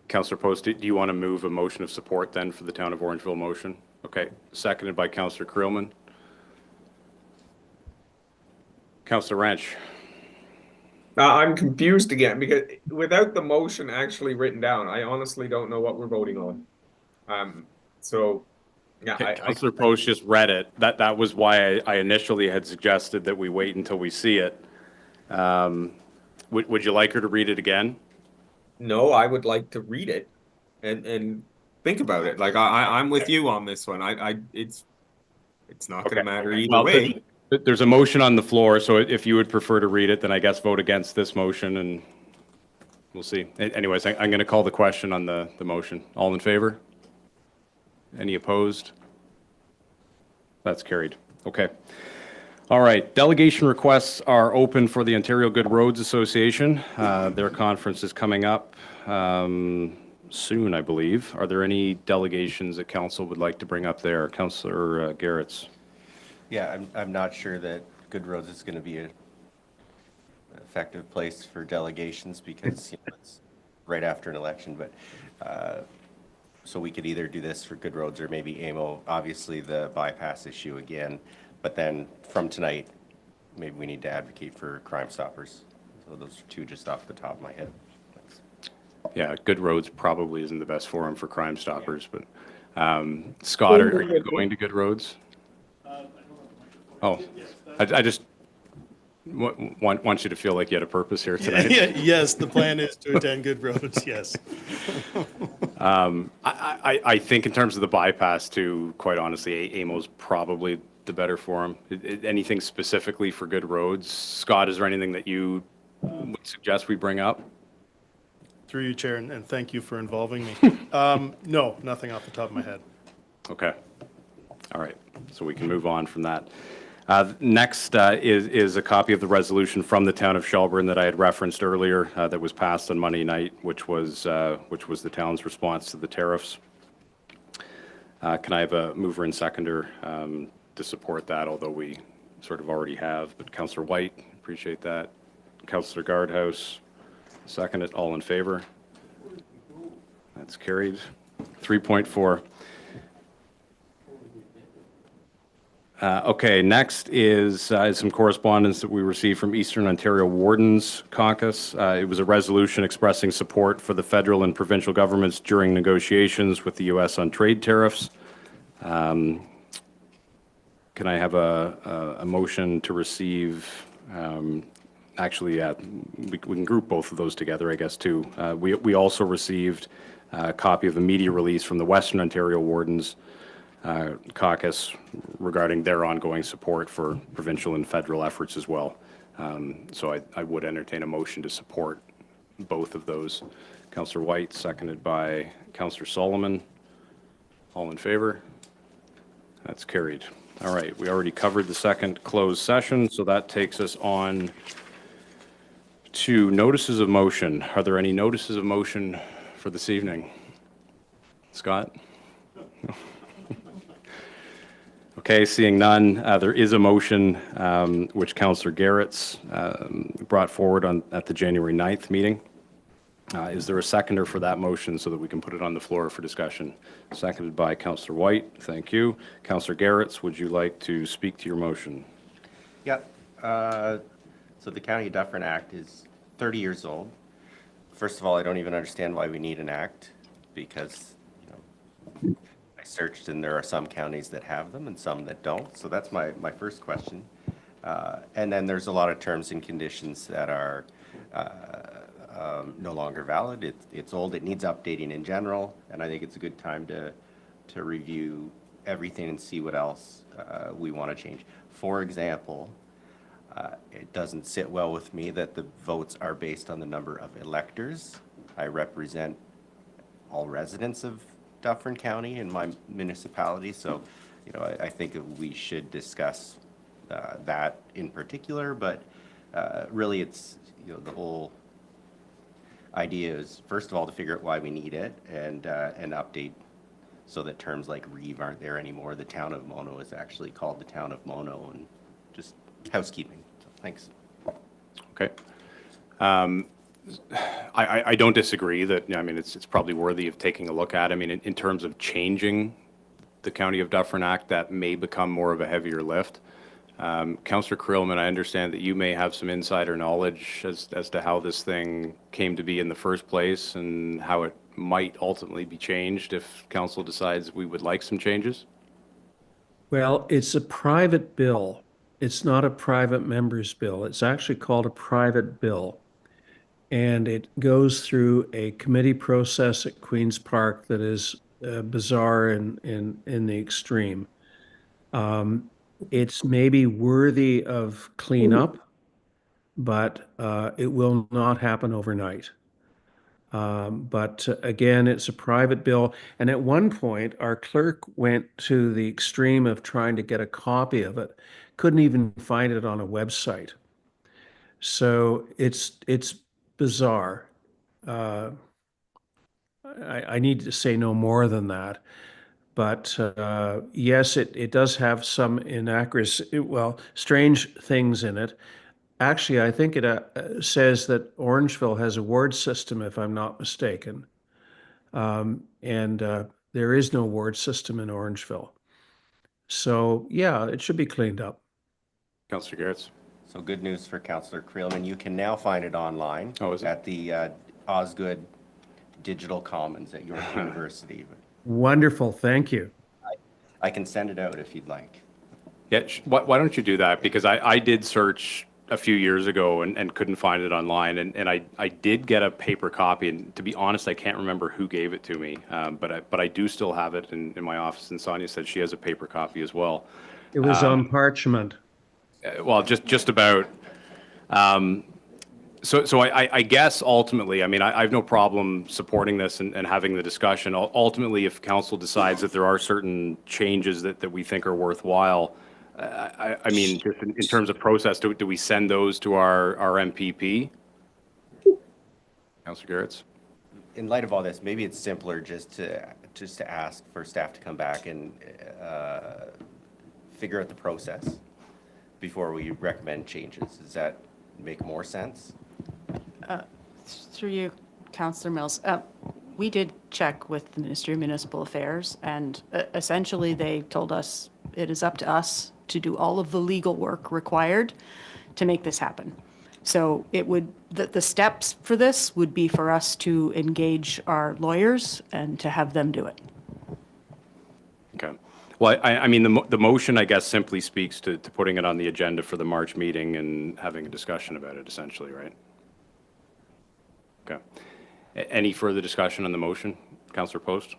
Speaker 1: Councillor Post, do you want to move a motion of support then for the Town of Orangeville motion? Okay, seconded by Councillor Creelman. Councillor Ranch.
Speaker 5: I'm confused again because without the motion actually written down, I honestly don't know what we're voting on. So yeah,
Speaker 1: Okay, Councillor Post just read it. That was why I initially had suggested that we wait until we see it. Would you like her to read it again?
Speaker 5: No, I would like to read it and think about it. Like I'm with you on this one. It's not going to matter either
Speaker 1: Well,
Speaker 5: way.
Speaker 1: there's a motion on the floor, so if you would prefer to read it, then I guess vote against this motion, and we'll see. Anyways, I'm going to call the question on the motion. All in favor? Any opposed? That's carried. Okay. All right. Delegation requests are open for the Ontario Good Roads Association. Their conference is coming up soon, I believe. Are there any delegations that council would like to bring up there? Councillor Garrett's.
Speaker 12: Yeah, I'm not sure that Good Roads is going to be an effective place for delegations because it's right after an election. But so we could either do this for Good Roads or maybe AMO. Obviously, the bypass issue again. But then from tonight, maybe we need to advocate for Crime Stoppers. So those are two just off the top of my head. Thanks.
Speaker 1: Yeah, Good Roads probably isn't the best forum for Crime Stoppers, but Scott, are you going to Good Roads? Oh, I just want you to feel like you had a purpose here tonight.
Speaker 20: Yes, the plan is to attend Good Roads, yes.
Speaker 1: I think in terms of the bypass too, quite honestly, AMO's probably the better forum. Anything specifically for Good Roads? Scott, is there anything that you would suggest we bring up?
Speaker 20: Through you, Chair, and thank you for involving me. No, nothing off the top of my head.
Speaker 1: Okay. All right. So we can move on from that. Next is a copy of the resolution from the town of Shelburne that I had referenced earlier that was passed on Monday night, which was the town's response to the tariffs. Can I have a mover and seconder to support that, although we sort of already have? But Councillor White, appreciate that. Councillor Guardhouse, second it. All in favor? That's carried. 3.4. Okay, next is some correspondence that we received from Eastern Ontario Wardens Caucus. It was a resolution expressing support for the federal and provincial governments during negotiations with the U.S. on trade tariffs. Can I have a motion to receive? Actually, yeah, we can group both of those together, I guess, too. We also received a copy of a media release from the Western Ontario Wardens Caucus regarding their ongoing support for provincial and federal efforts as well. So I would entertain a motion to support both of those. Councillor White, seconded by Councillor Solomon. All in favor? That's carried. All right, we already covered the second closed session, so that takes us on to notices of motion. Are there any notices of motion for this evening? Scott? Okay, seeing none, there is a motion which Councillor Garrett's brought forward at the January 9th meeting. Is there a seconder for that motion so that we can put it on the floor for discussion? Seconded by Councillor White. Thank you. Councillor Garrett's, would you like to speak to your motion?
Speaker 12: Yeah. So the County of Dufferin Act is 30 years old. First of all, I don't even understand why we need an act because I searched and there are some counties that have them and some that don't. So that's my first question. And then there's a lot of terms and conditions that are no longer valid. It's old. It needs updating in general. And I think it's a good time to review everything and see what else we want to change. For example, it doesn't sit well with me that the votes are based on the number of electors. I represent all residents of Dufferin County in my municipality, so I think we should discuss that in particular. But really, it's the whole idea is first of all to figure out why we need it and update so that terms like Reeve aren't there anymore. The town of Mono is actually called the town of Mono, and just housekeeping. So, thanks.
Speaker 1: Okay. I don't disagree that, I mean, it's probably worthy of taking a look at. I mean, in terms of changing the County of Dufferin Act, that may become more of a heavier lift. Councillor Krillman, I understand that you may have some insider knowledge as to how this thing came to be in the first place and how it might ultimately be changed if council decides we would like some changes.
Speaker 2: Well, it's a private bill. It's not a private member's bill. It's actually called a private bill. And it goes through a committee process at Queen's Park that is bizarre in the extreme. It's maybe worthy of cleanup, but it will not happen overnight. But again, it's a private bill. And at one point, our clerk went to the extreme of trying to get a copy of it, couldn't even find it on a website. So it's bizarre. I need to say no more than that. But yes, it does have some inaccuracy, well, strange things in it. Actually, I think it says that Orangeville has a ward system, if I'm not mistaken. And there is no ward system in Orangeville. So yeah, it should be cleaned up.
Speaker 1: Councillor Garretts.
Speaker 12: So good news for Councillor Creelman. You can now find it online at the Osgood Digital Commons at York University.
Speaker 2: Wonderful, thank you.
Speaker 12: I can send it out if you'd like.
Speaker 1: Yeah, why don't you do that? Because I did search a few years ago and couldn't find it online. And I did get a paper copy. And to be honest, I can't remember who gave it to me. But I do still have it in my office. And Sonia said she has a paper copy as well.
Speaker 2: It was on parchment.
Speaker 1: Well, just about. So I guess ultimately, I mean, I have no problem supporting this and having the discussion. Ultimately, if council decides that there are certain changes that we think are worthwhile, I mean, just in terms of process, do we send those to our MPP? Councillor Garretts.
Speaker 12: In light of all this, maybe it's simpler just to ask for staff to come back and figure out the process before we recommend changes. Does that make more sense?
Speaker 19: Through you, Councillor Mills. We did check with the Ministry of Municipal Affairs, and essentially they told us it is up to us to do all of the legal work required to make this happen. So it would, the steps for this would be for us to engage our lawyers and to have them do it.
Speaker 1: Okay. Well, I mean, the motion, I guess, simply speaks to putting it on the agenda for the March meeting and having a discussion about it, essentially, right? Okay. Any further discussion on the motion? Councillor Post?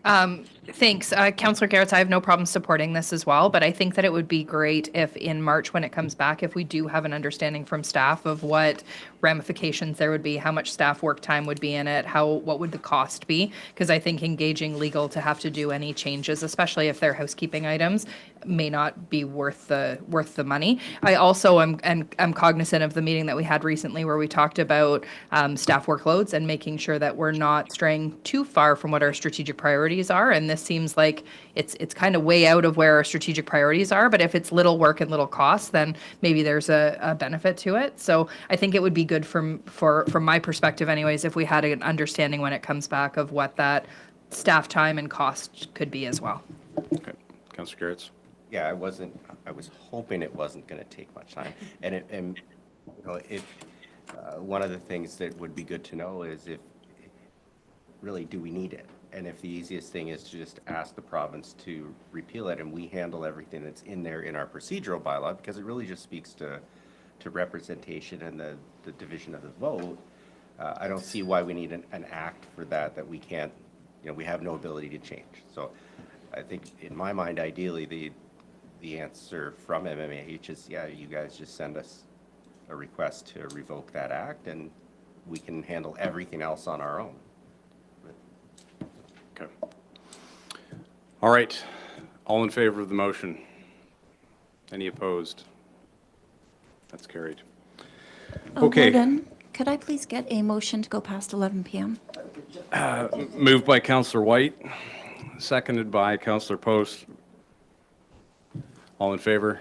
Speaker 15: Thanks. Councillor Garretts, I have no problem supporting this as well, but I think that it would be great if in March when it comes back, if we do have an understanding from staff of what ramifications there would be, how much staff work time would be in it, what would the cost be? Because I think engaging legal to have to do any changes, especially if they're housekeeping items, may not be worth the money. I also am cognizant of the meeting that we had recently where we talked about staff workloads and making sure that we're not straying too far from what our strategic priorities are. And this seems like it's kind of way out of where our strategic priorities are. But if it's little work and little cost, then maybe there's a benefit to it. So I think it would be good from my perspective anyways, if we had an understanding when it comes back of what that staff time and cost could be as well.
Speaker 1: Okay. Councillor Garretts?
Speaker 12: Yeah, I was hoping it wasn't going to take much time. And you know, one of the things that would be good to know is if really do we need it? And if the easiest thing is to just ask the province to repeal it and we handle everything that's in there in our procedural bylaw, because it really just speaks to representation and the division of the vote, I don't see why we need an act for that we can't, you know, we have no ability to change. So I think in my mind, ideally, the answer from MMAH is, yeah, you guys just send us a request to revoke that act and we can handle everything else on our own.
Speaker 1: Okay. All right. All in favor of the motion? Any opposed? That's carried. Okay.
Speaker 17: Warden, could I please get a motion to go past 11 p.m.?
Speaker 1: Moved by Councillor White, seconded by Councillor Post. All in favor?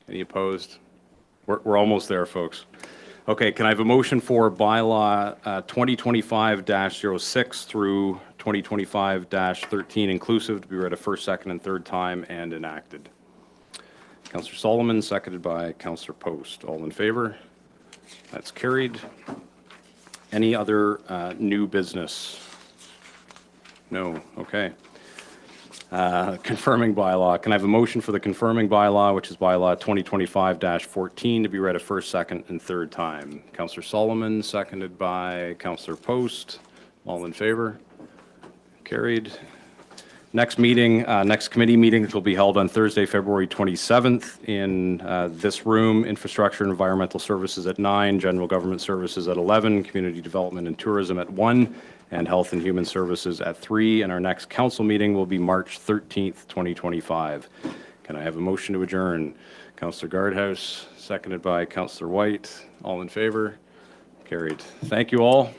Speaker 1: Any opposed? We're almost there, folks. Okay, can I have a motion for bylaw 2025-06 through 2025-13 inclusive to be read a first, second, and third time and enacted? Councillor Solomon, seconded by Councillor Post. All in favor? That's carried. Any other new business? No. Okay. Confirming bylaw. Can I have a motion for the confirming bylaw, which is bylaw 2025-14, to be read a first, second, and third time? Councillor Solomon, seconded by Councillor Post. All in favor? Carried. Next meeting, next committee meetings will be held on Thursday, February 27th in this room. Infrastructure and Environmental Services at 9, General Government Services at 11, Community Development and Tourism at 1, and Health and Human Services at 3. And our next council meeting will be March 13th, 2025. Can I have a motion to adjourn? Councillor Guardhouse, seconded by Councillor White. All in favor? Carried. Thank you all.